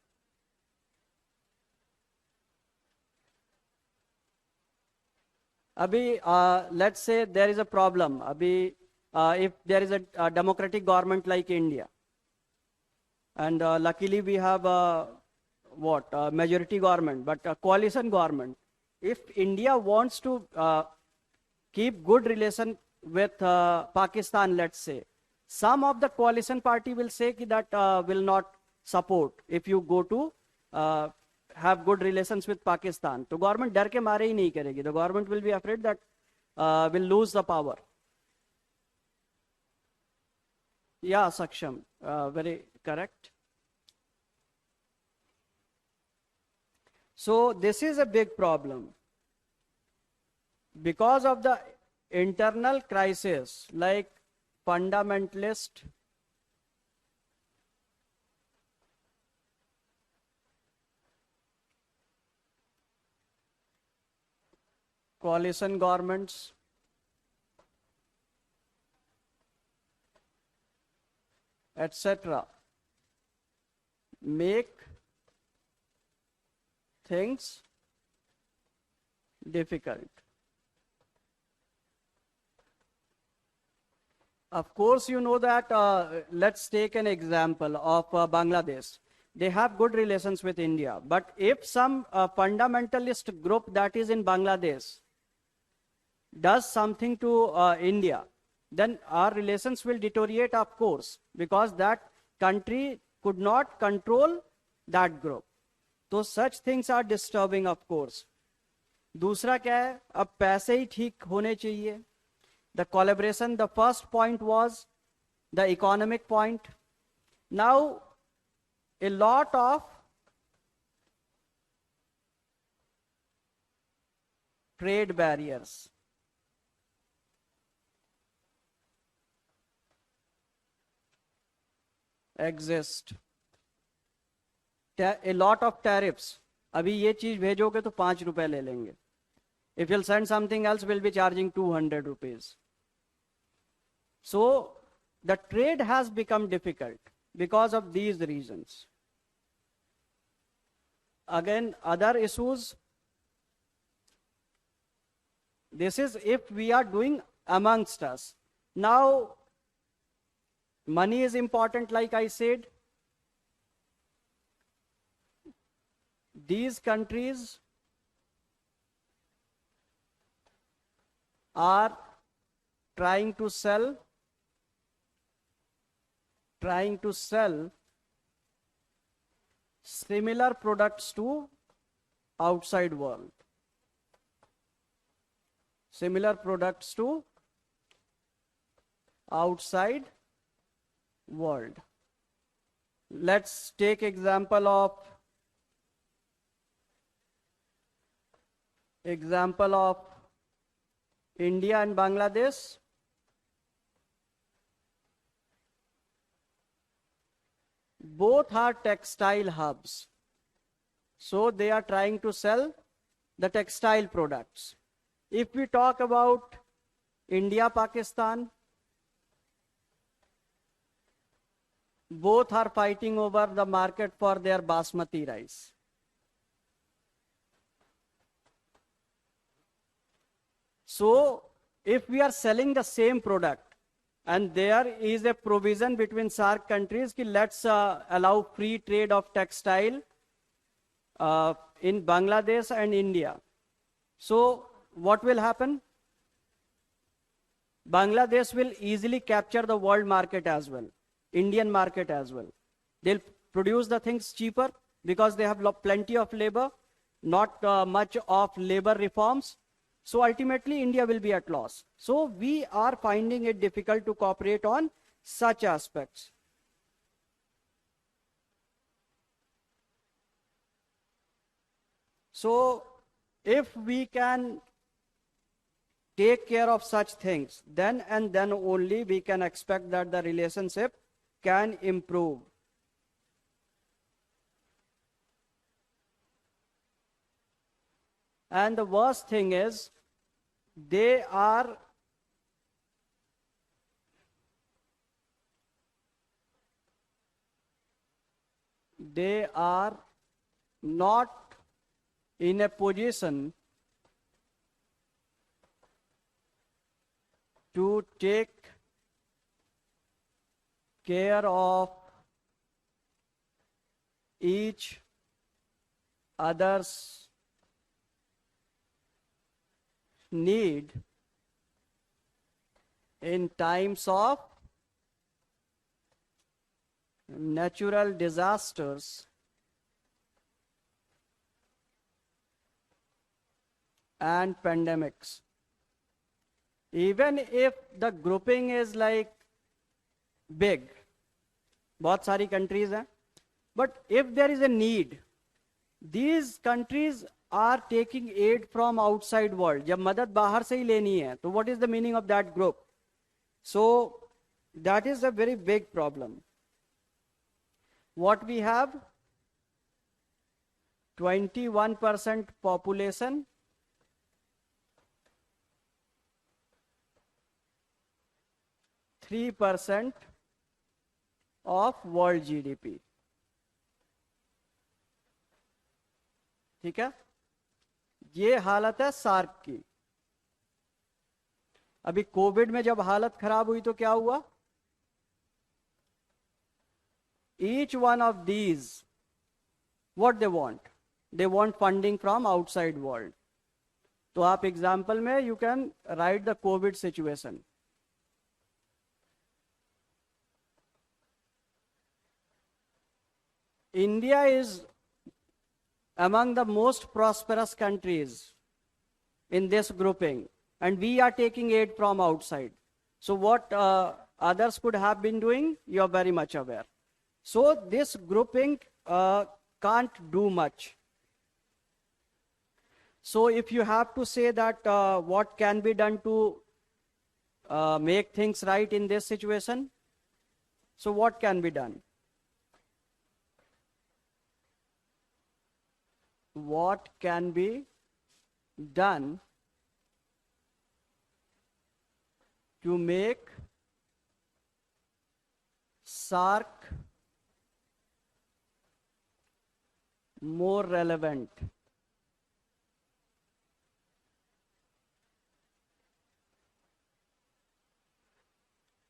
अभी let's say there is a problem. अभी if there is a democratic government like India, and luckily we have a majority government, but a coalition government. If India wants to keep good relation with Pakistan, let's say, some of the coalition party will say that will not support if you go to have good relations with Pakistan. तो government डर के मारे ही नहीं करेगी. The government will be afraid that will lose the power. Yeah, Saksham, very correct. So this is a big problem because of the internal crisis, like fundamentalist, coalition governments, etc., make things difficult. Of course, you know that, let's take an example of Bangladesh. They have good relations with India, but if some fundamentalist group that is in Bangladesh does something to India, then our relations will deteriorate, of course, because that country could not control that group. So such things are disturbing, of course. दूसरा क्या है? अब पैसे ही ठीक होने चाहिए. The collaboration, the first point was the economic point. Now, a lot of trade barriers. exist. A lot of tariffs. अभी ये चीज भेजोगे तो 5 रुपए ले लेंगे. If you'll send something else, we'll be charging 200 rupees. So the trade has become difficult because of these reasons. Again, other issues. This is if we are doing amongst us. Now, money is important, like I said. These countries are trying to sell similar products to outside world. Similar products to outside world. Let's take example of India and Bangladesh. Both are textile hubs. So they are trying to sell the textile products. If we talk about India, Pakistan, both are fighting over the market for their basmati rice. So if we are selling the same product, and there is a provision between SAARC countries that let's allow free trade of textile in Bangladesh and India. So what will happen? Bangladesh will easily capture the world market as well, Indian market as well. They'll produce the things cheaper because they have plenty of labor, not much of labor reforms. So ultimately, India will be at loss. So we are finding it difficult to cooperate on such aspects. So if we can take care of such things, then and then only we can expect that the relationship can improve. And the worst thing is, they are not in a position to take care of each other's need in times of natural disasters and pandemics. Even if the grouping is like big, बहुत सारी countries हैं, but if there is a need, these countries are taking aid from outside world. जब मदद बाहर से ही लेनी है, तो what is the meaning of that group? So that is a very big problem. What we have, 21% population, 3% of world GDP. ठीक है, ये हालत है सार्क की. अभी कोविड में जब हालत खराब हुई तो क्या हुआ? Each one of these, what they want funding from outside world. तो आप एग्जाम्पल में you can write the COVID situation. India is among the most prosperous countries in this grouping, and we are taking aid from outside. So what others could have been doing, you are very much aware. So this grouping can't do much. So if you have to say that what can be done to make things right in this situation, so what can be done? what can be done to make SAARC more relevant.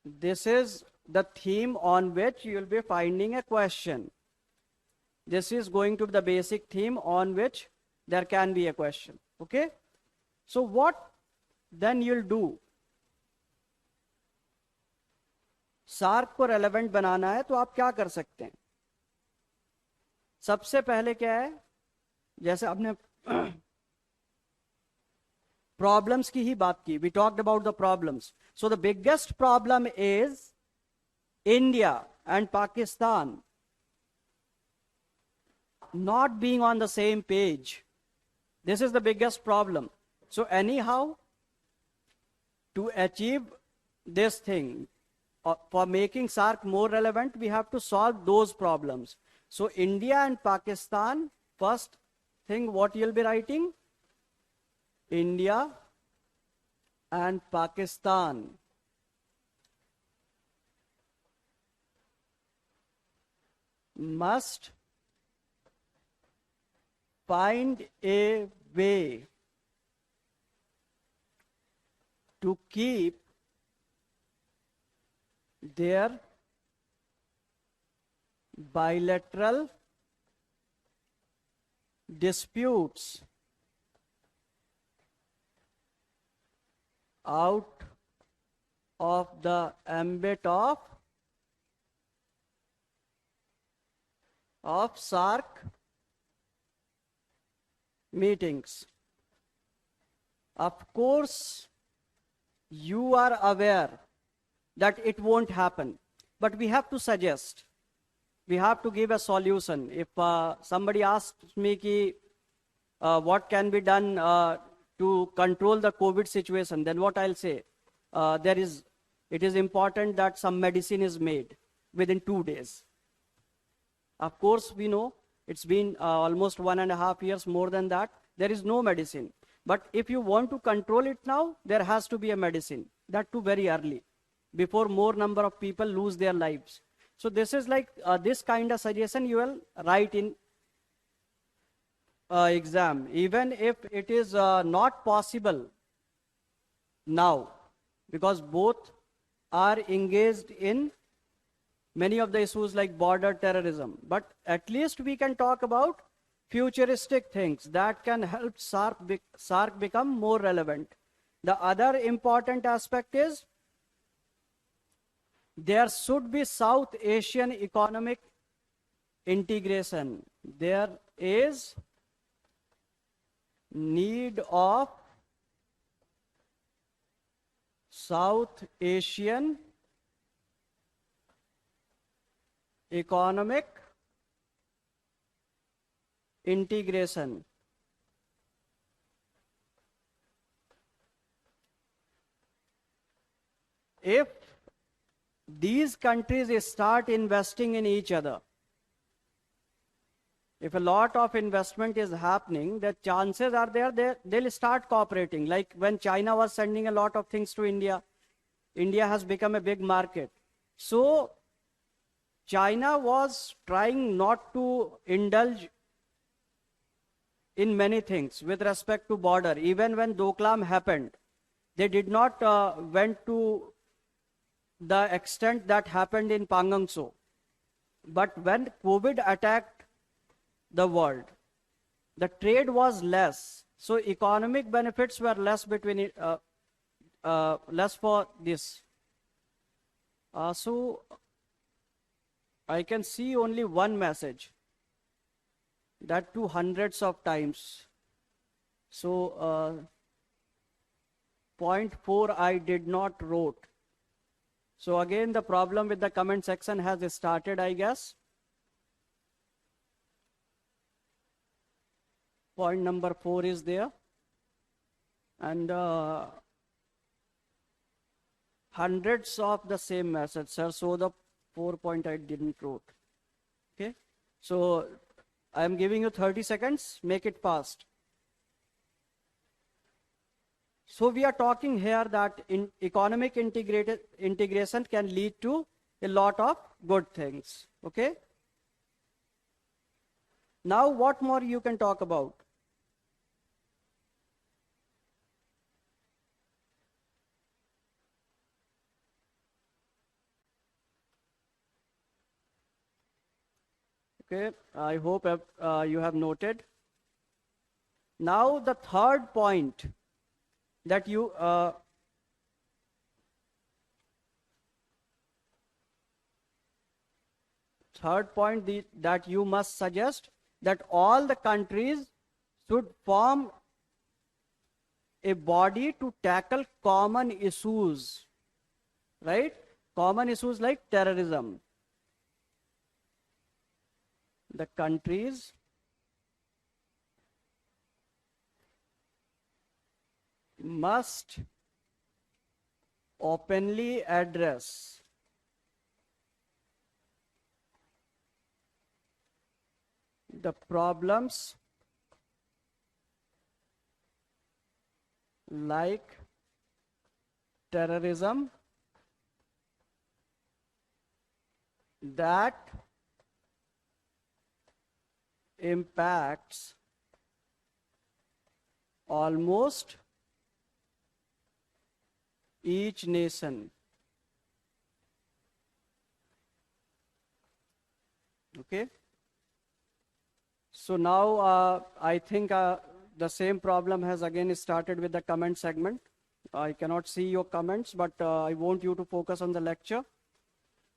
This is the theme on which you will be finding a question. This is going to be the basic theme on which there can be a question. Okay? So what then you'll do? SAARC को relevant बनाना है तो आप क्या कर सकते हैं? सबसे पहले क्या है, जैसे आपने problems की ही बात की, we talked about the problems. So the biggest problem is India and Pakistan not being on the same page. This is the biggest problem. So anyhow, to achieve this thing, for making SAARC more relevant, we have to solve those problems. So India and Pakistan, first thing what you'll be writing, India and Pakistan must find a way to keep their bilateral disputes out of the ambit of SAARC meetings. Of course, you are aware that it won't happen, but we have to suggest, we have to give a solution. If somebody asks me ki, what can be done to control the COVID situation, then what I'll say, it is important that some medicine is made within 2 days. Of course, we know it's been almost 1.5 years, more than that. There is no medicine. But if you want to control it now, there has to be a medicine. That too very early, before more number of people lose their lives. So this is like this kind of suggestion you will write in exam. Even if it is not possible now, because both are engaged in many of the issues like border terrorism. But at least we can talk about futuristic things that can help SAARC become more relevant. The other important aspect is there should be South Asian economic integration. There is need of South Asian economic integration. If these countries start investing in each other, if a lot of investment is happening, the chances are there they'll start cooperating. Like when China was sending a lot of things to India, India has become a big market. So China was trying not to indulge in many things with respect to border. Even when Doklam happened, they did not went to the extent that happened in Pangang Tso. But when COVID attacked the world, the trade was less. So economic benefits were less between less for this. So I can see only one message, that too hundreds of times. So point 4 I did not wrote. So again the problem with the comment section has started, I guess. Point number 4 is there, and hundreds of the same message, sir. So the 4 point I didn't wrote. Okay, so I am giving you 30 seconds, make it fast. So we are talking here that economic integration can lead to a lot of good things, okay? Now what more you can talk about? Okay, I hope you have noted. Now the third point that you that you must suggest, that all the countries should form a body to tackle common issues, right? Common issues like terrorism. The countries must openly address the problems like terrorism that impacts almost each nation. Okay. So now I think the same problem has again started with the comment segment. I cannot see your comments, but I want you to focus on the lecture.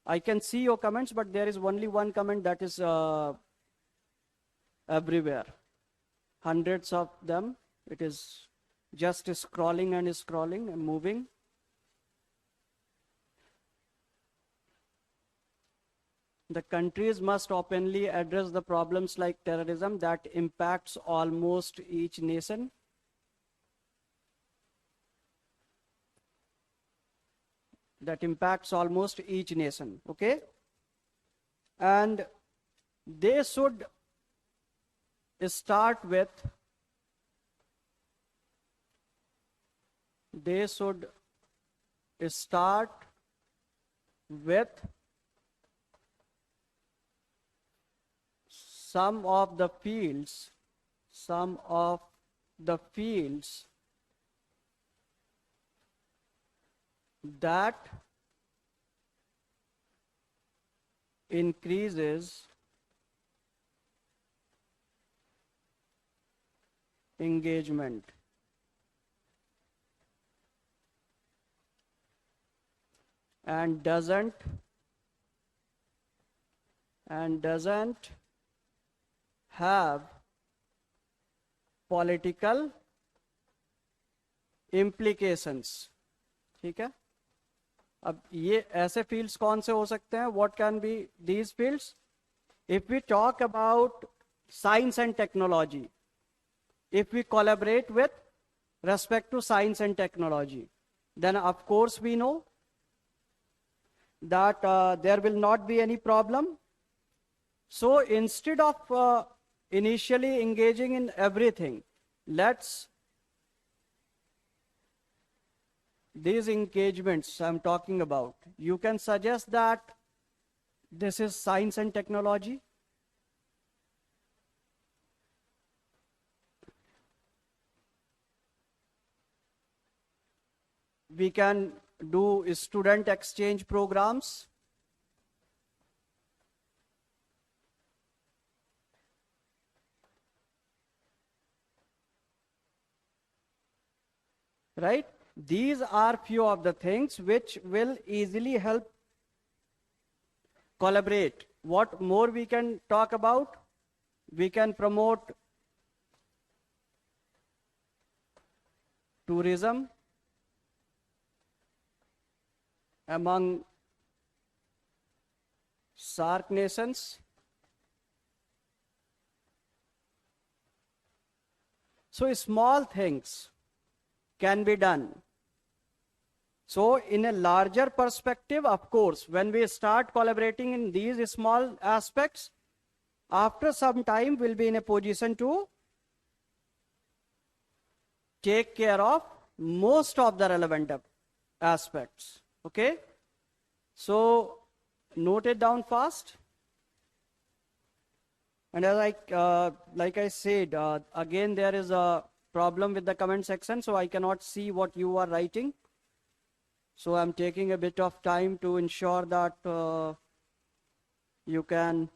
I can see your comments, but there is only one comment that is everywhere. Hundreds of them. It is just scrolling and moving. The countries must openly address the problems like terrorism that impacts almost each nation. That impacts almost each nation, okay? And they should start with some of the fields that increases engagement. And doesn't have political implications. ठीक है? अब ये ऐसे fields कौन से हो सकते हैं? What can be these fields? If we talk about science and technology, if we collaborate with respect to science and technology, then of course we know that there will not be any problem. So instead of initially engaging in everything, these engagements I'm talking about, you can suggest that this is science and technology. We can do student exchange programs. Right? These are few of the things which will easily help collaborate. What more we can talk about? We can promote tourism among SAARC nations. So small things can be done. So in a larger perspective, of course, when we start collaborating in these small aspects, after some time will be in a position to take care of most of the relevant aspects. Okay, so note it down fast. And as like I said, again there is a problem with the comment section, so I cannot see what you are writing. So I'm taking a bit of time to ensure that you can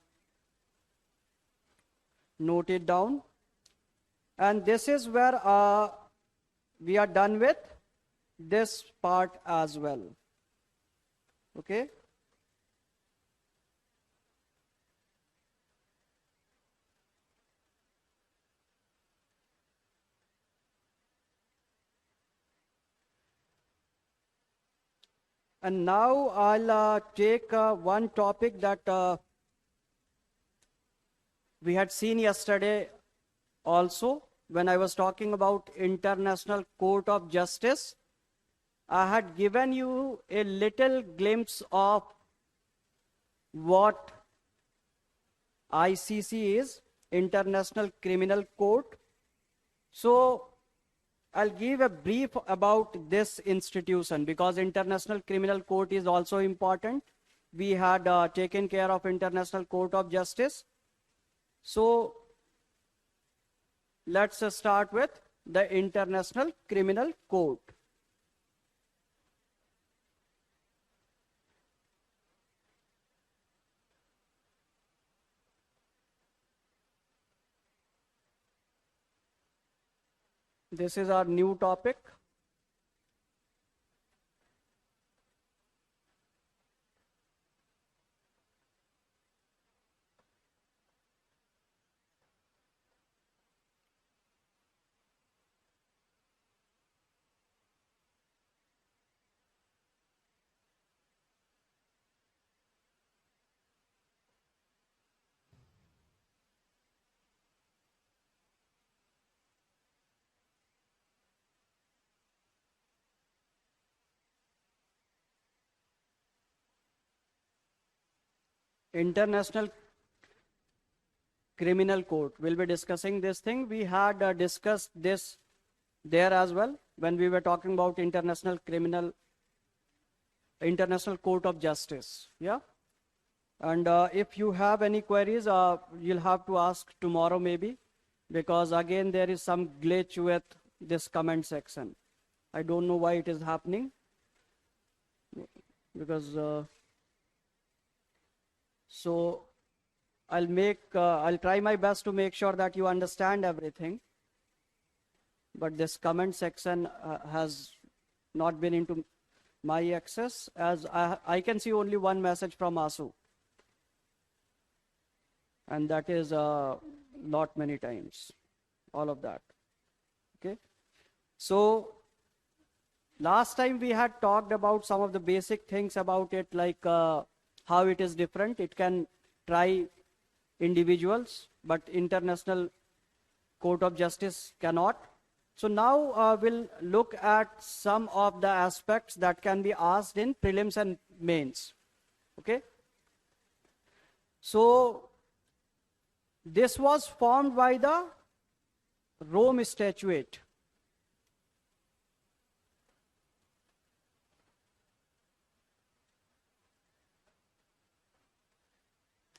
note it down. And this is where we are done with this part as well. Okay. And now I'll take one topic that we had seen yesterday also when I was talking about International Court of Justice. I had given you a little glimpse of what ICC is, International Criminal Court. So I'll give a brief about this institution because International Criminal Court is also important. We had taken care of International Court of Justice. So let's start with the International Criminal Court. This is our new topic. International Criminal Court. We'll be discussing this thing. We had discussed this there as well when we were talking about International Court of Justice. Yeah. And if you have any queries, you'll have to ask tomorrow maybe, because again there is some glitch with this comment section. I don't know why it is happening, because so I'll try my best to make sure that you understand everything. But this comment section has not been into my access, as I can see only one message from Asu. And that is not many times, all of that. Okay. So last time we had talked about some of the basic things about it, like how it is different. It can try individuals, but International Court of Justice cannot. So now we'll look at some of the aspects that can be asked in prelims and mains. Okay. So this was formed by the Rome Statute.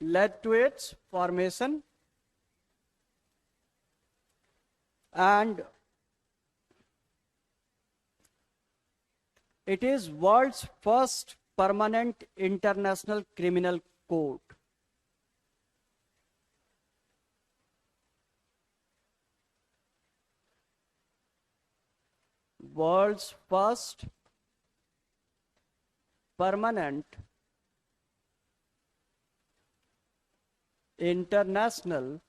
Led to its formation, and it is world's first permanent international criminal court. World's first permanent international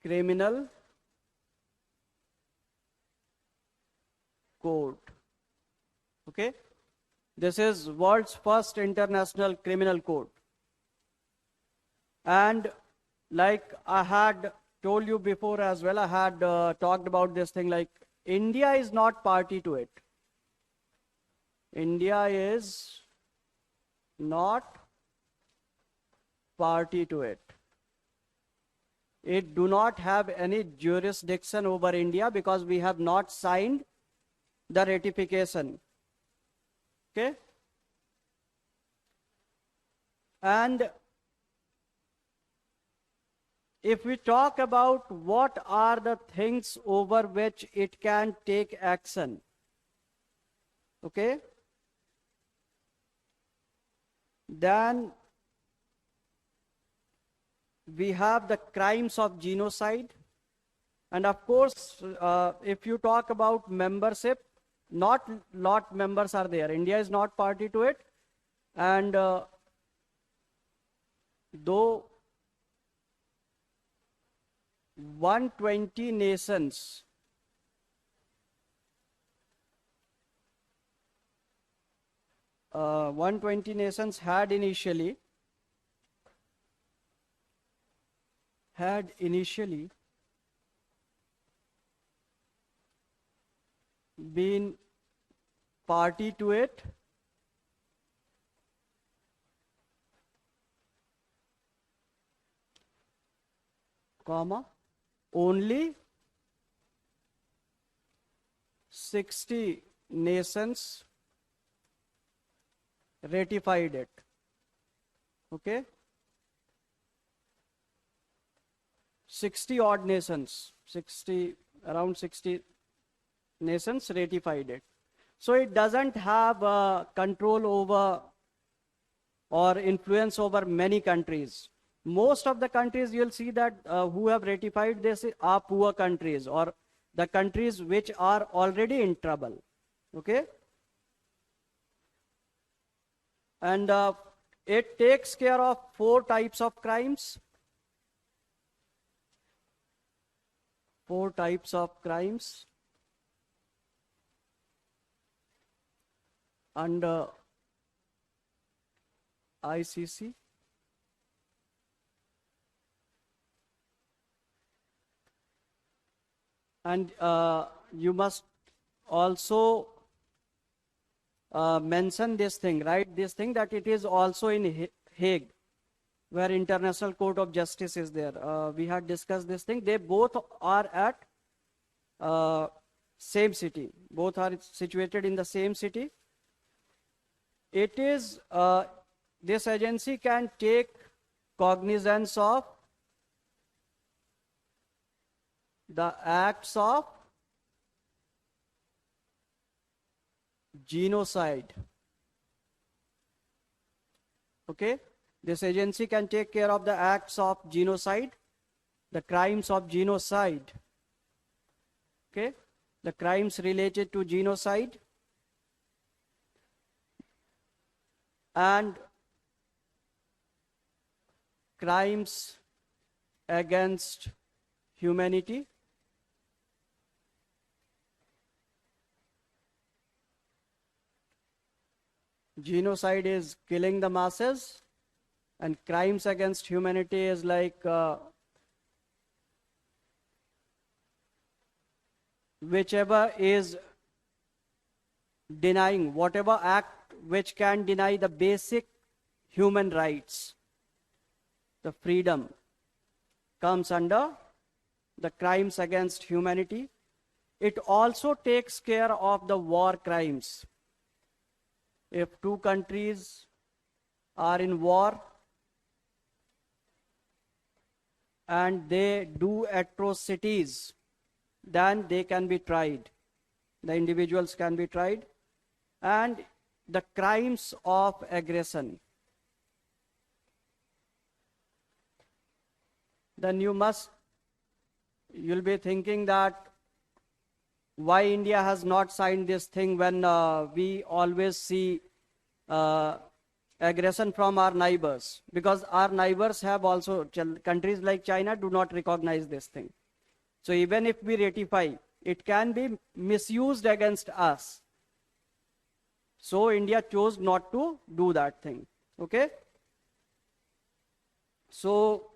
criminal court. Okay, this is world's first international criminal court. And like I had told you before as well, I had talked about this thing, like India is not party to it. India is not party to it. It do not have any jurisdiction over India because we have not signed the ratification. Okay? And if we talk about what are the things over which it can take action, okay, then we have the crimes of genocide. And of course, if you talk about membership, not lot members are there. India is not party to it. And though 120 nations had initially been party to it, only 60 nations ratified it. Okay? 60 odd nations, around 60 nations ratified it. So it doesn't have control over or influence over many countries. Most of the countries you'll see that who have ratified this are poor countries or the countries which are already in trouble. Okay? And it takes care of 4 types of crimes. 4 types of crimes under ICC. And you must also mention this thing, right? This thing that it is also in Hague, where International Court of Justice is there. We had discussed this thing. They both are at same city. Both are situated in the same city. It is, this agency can take cognizance of the acts of genocide. Okay? This agency can take care of the acts of genocide, the crimes of genocide. Okay? The crimes related to genocide and crimes against humanity. Genocide is killing the masses, and crimes against humanity is like whichever is denying, whatever act which can deny the basic human rights, the freedom, comes under the crimes against humanity. It also takes care of the war crimes. If 2 countries are in war and they do atrocities, then they can be tried. The individuals can be tried. And the crimes of aggression. Then you'll be thinking that why India has not signed this thing when we always see aggression from our neighbors, because our neighbors have also, countries like China do not recognize this thing. So even if we ratify, it can be misused against us. So India chose not to do that thing. Okay? So,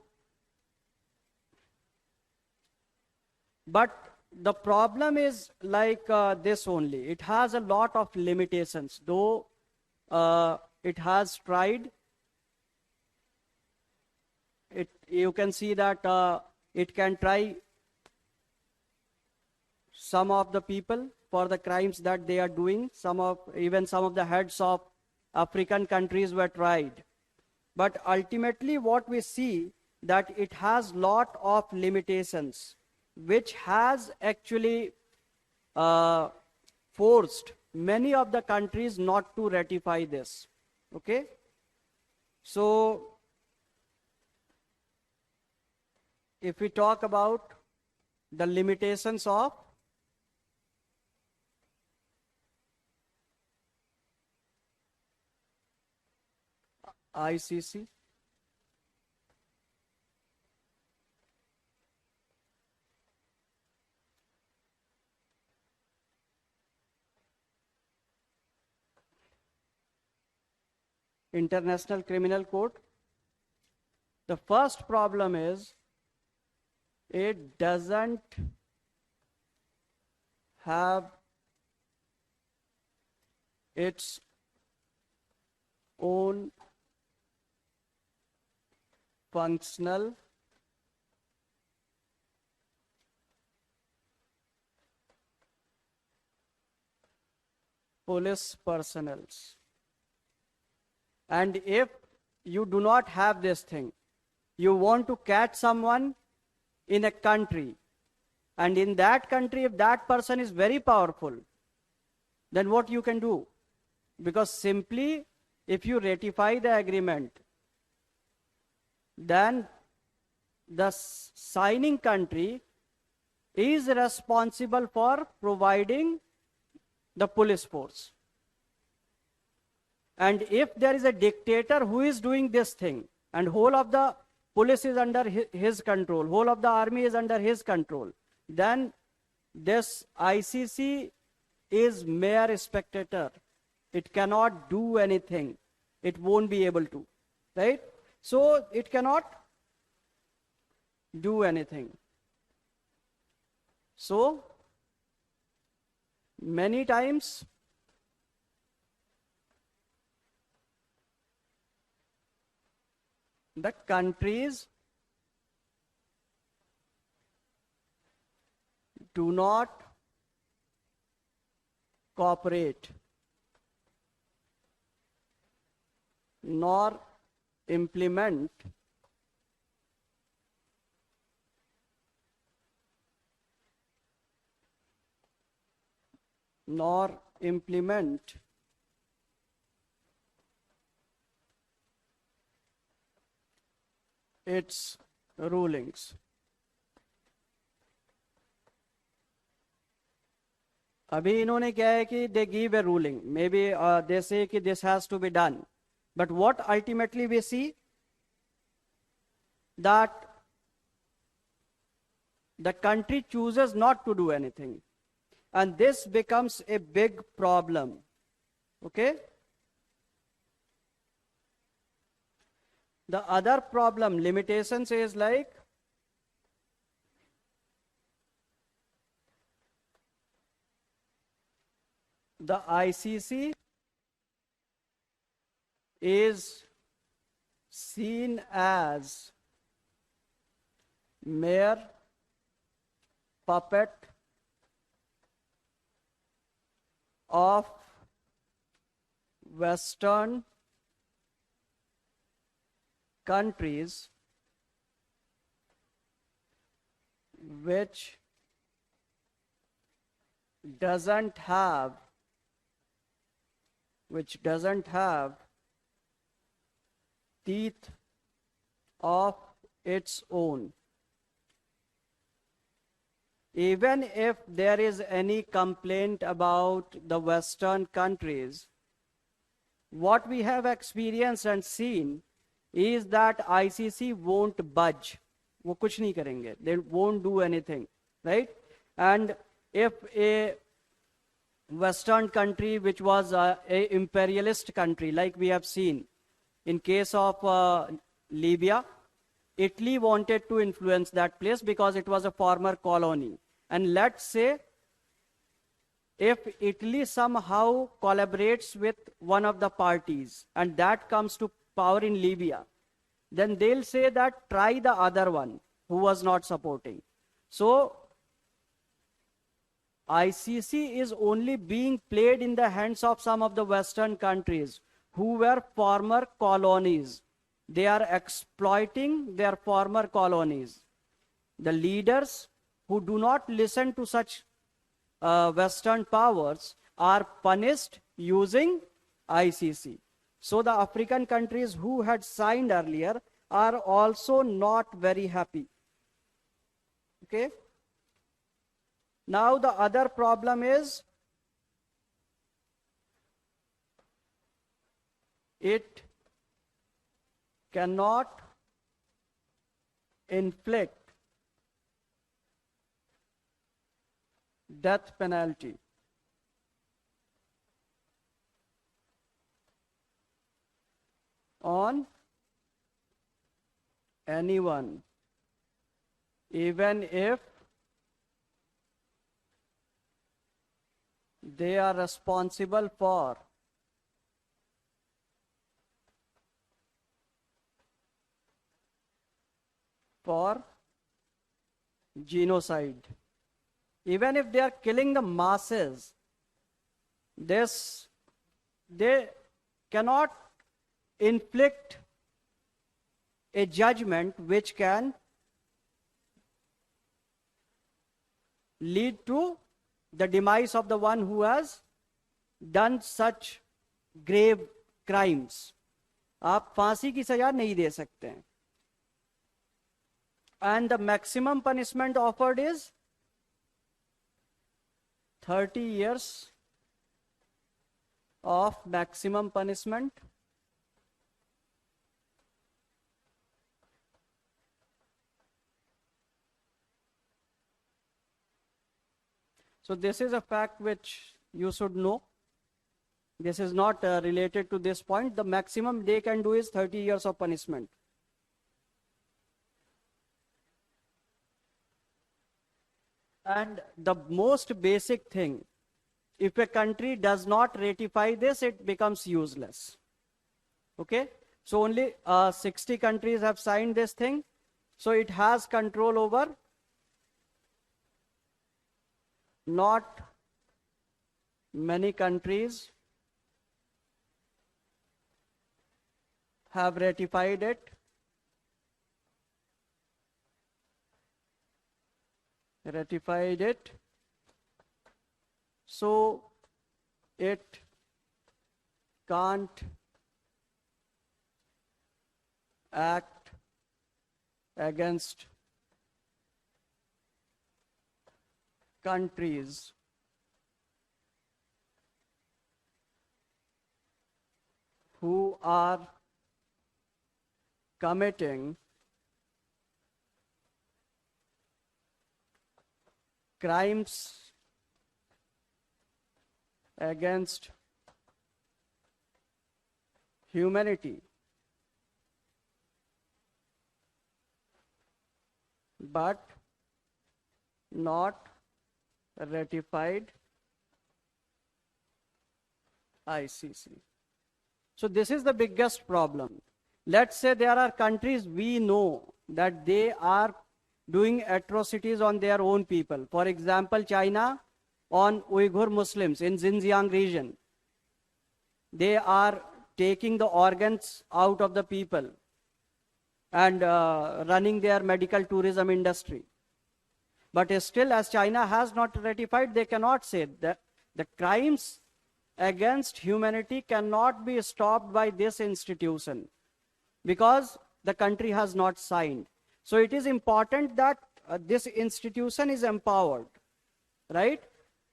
but the problem is like this only. It has a lot of limitations, though it has tried. You can see that it can try some of the people for the crimes that they are doing. Even some of the heads of African countries were tried. But ultimately what we see that it has lot of limitations, which has actually forced many of the countries not to ratify this. Okay? So if we talk about the limitations of ICC, International Criminal Court, the first problem is it doesn't have its own functional police personnel. And if you do not have this thing, you want to catch someone in a country, and in that country, if that person is very powerful, then what you can do? Because simply, if you ratify the agreement, then the signing country is responsible for providing the police force. And if there is a dictator who is doing this thing, and whole of the police is under his control, whole of the army is under his control, then this ICC is mere spectator. It cannot do anything. It won't be able to, right? So it cannot do anything. So many times the countries do not cooperate nor implement its rulings. अभी इन्होंने क्या है कि they give a ruling, maybe they say कि this has to be done, but what ultimately we see that the country chooses not to do anything, and this becomes a big problem. Okay? The other problem, limitations, is like the ICC is seen as mere puppet of Western countries which doesn't have teeth of its own. Even if there is any complaint about the Western countries, what we have experienced and seen is that ICC won't budge. वो कुछ नहीं करेंगे. They won't do anything, right? And if a Western country which was a imperialist country, like we have seen in case of Libya, Italy wanted to influence that place because it was a former colony. And let's say if Italy somehow collaborates with one of the parties and that comes to power in Libya, then they'll say that try the other one who was not supporting. So ICC is only being played in the hands of some of the Western countries who were former colonies. They are exploiting their former colonies. The leaders who do not listen to such Western powers are punished using ICC. So the African countries who had signed earlier are also not very happy. Okay? Now the other problem is it cannot inflict death penalty. On anyone, even if they are responsible for genocide. Even if they are killing the masses, they cannot inflict a judgment which can lead to the demise of the one who has done such grave crimes. आप फांसी की सजा नहीं दे सकते हैं. And the maximum punishment offered is 30 years of maximum punishment. So this is a fact which you should know. This is not related to this point. The maximum they can do is 30 years of punishment. And the most basic thing, if a country does not ratify this, it becomes useless. Okay? So only 60 countries have signed this thing. So it has control over not many countries have ratified it. So it can't act against countries who are committing crimes against humanity, but not ratified ICC. So this is the biggest problem. Let's say there are countries we know that they are doing atrocities on their own people. For example, China on Uyghur Muslims in Xinjiang region. They are taking the organs out of the people and running their medical tourism industry. But still, as China has not ratified, they cannot say that the crimes against humanity cannot be stopped by this institution because the country has not signed. So it is important that this institution is empowered, right?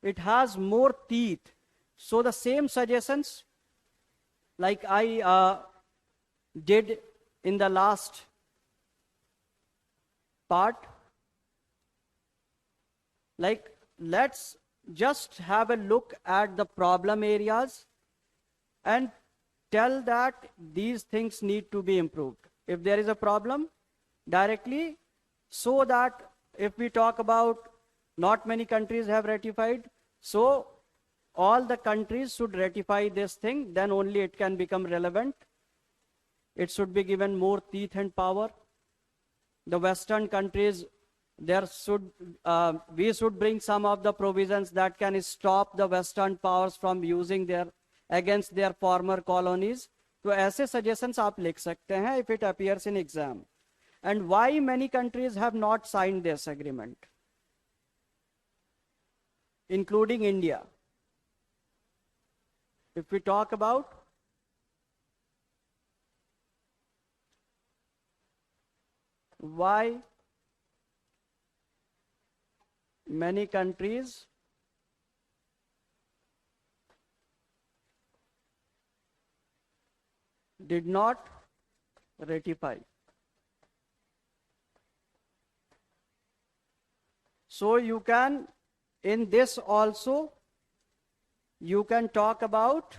It has more teeth. So the same suggestions like I did in the last part, like let's just have a look at the problem areas and tell that these things need to be improved. If there is a problem, directly, so that if we talk about Not many countries have ratified. So all the countries should ratify this thing, then only it can become relevant. It should be given more teeth and power. The Western countries, we should bring some of the provisions that can stop the Western powers from using against their former colonies. तो ऐसे suggestions आप लिख सकते हैं if it appears in exam. And why many countries have not signed this agreement, including India? If we talk about why many countries did not ratify. So you can, in this also, you can talk about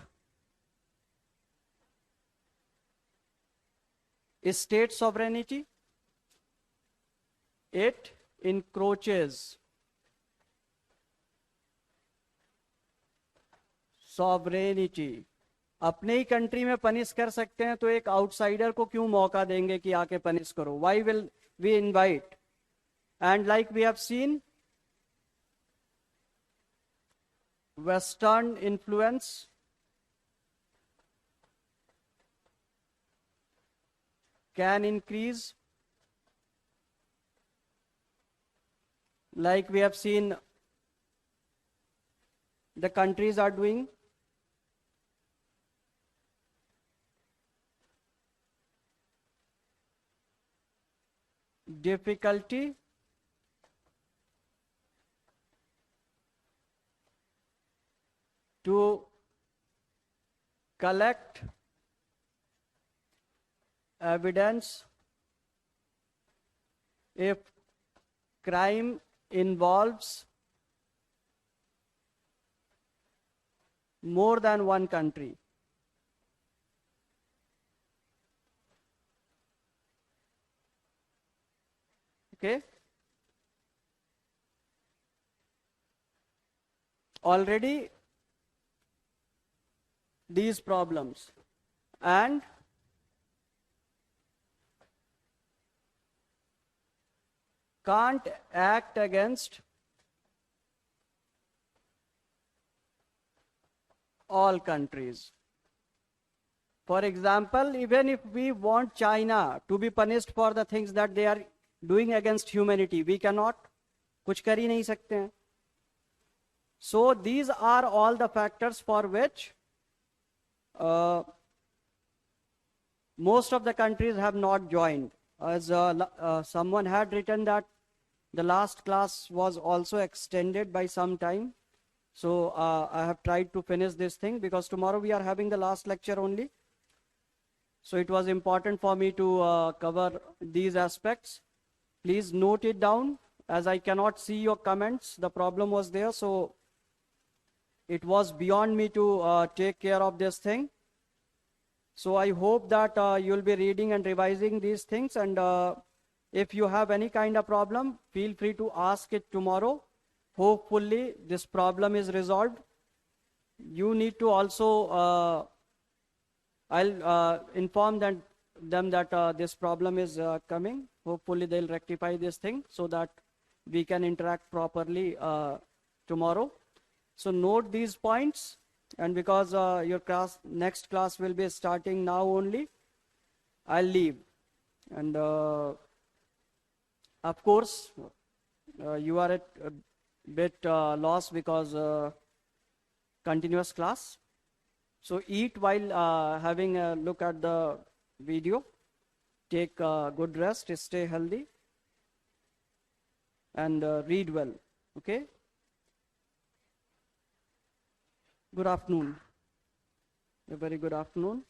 state sovereignty. It encroaches sovereignty. अपने ही country में punish कर सकते हैं तो एक outsider को क्यों मौका देंगे कि आके पनिश करो? Why will we invite? And like we have seen, Western influence can increase. Like we have seen, the countries are doing. Difficulty to collect evidence if crime involves more than one country. Okay? Already these problems, and can't act against all countries. For example, even if we want China to be punished for the things that they are doing against humanity, we cannot. कुछ कर ही नहीं सकते हैं. So these are all the factors for which most of the countries have not joined. As someone had written that the last class was also extended by some time. So I have tried to finish this thing because tomorrow we are having the last lecture only. So it was important for me to cover these aspects. Please note it down, as I cannot see your comments. The problem was there, so it was beyond me to take care of this thing. So I hope that you'll be reading and revising these things, and if you have any kind of problem, feel free to ask it tomorrow. Hopefully this problem is resolved. You need to also, I'll inform them that this problem is coming. Hopefully they'll rectify this thing so that we can interact properly tomorrow. So note these points, and because your next class will be starting now only, I'll leave. And of course, you are at a bit lost because continuous class. So eat while having a look at the video. Take good rest, stay healthy, and read well. Okay? Good afternoon. A very good afternoon.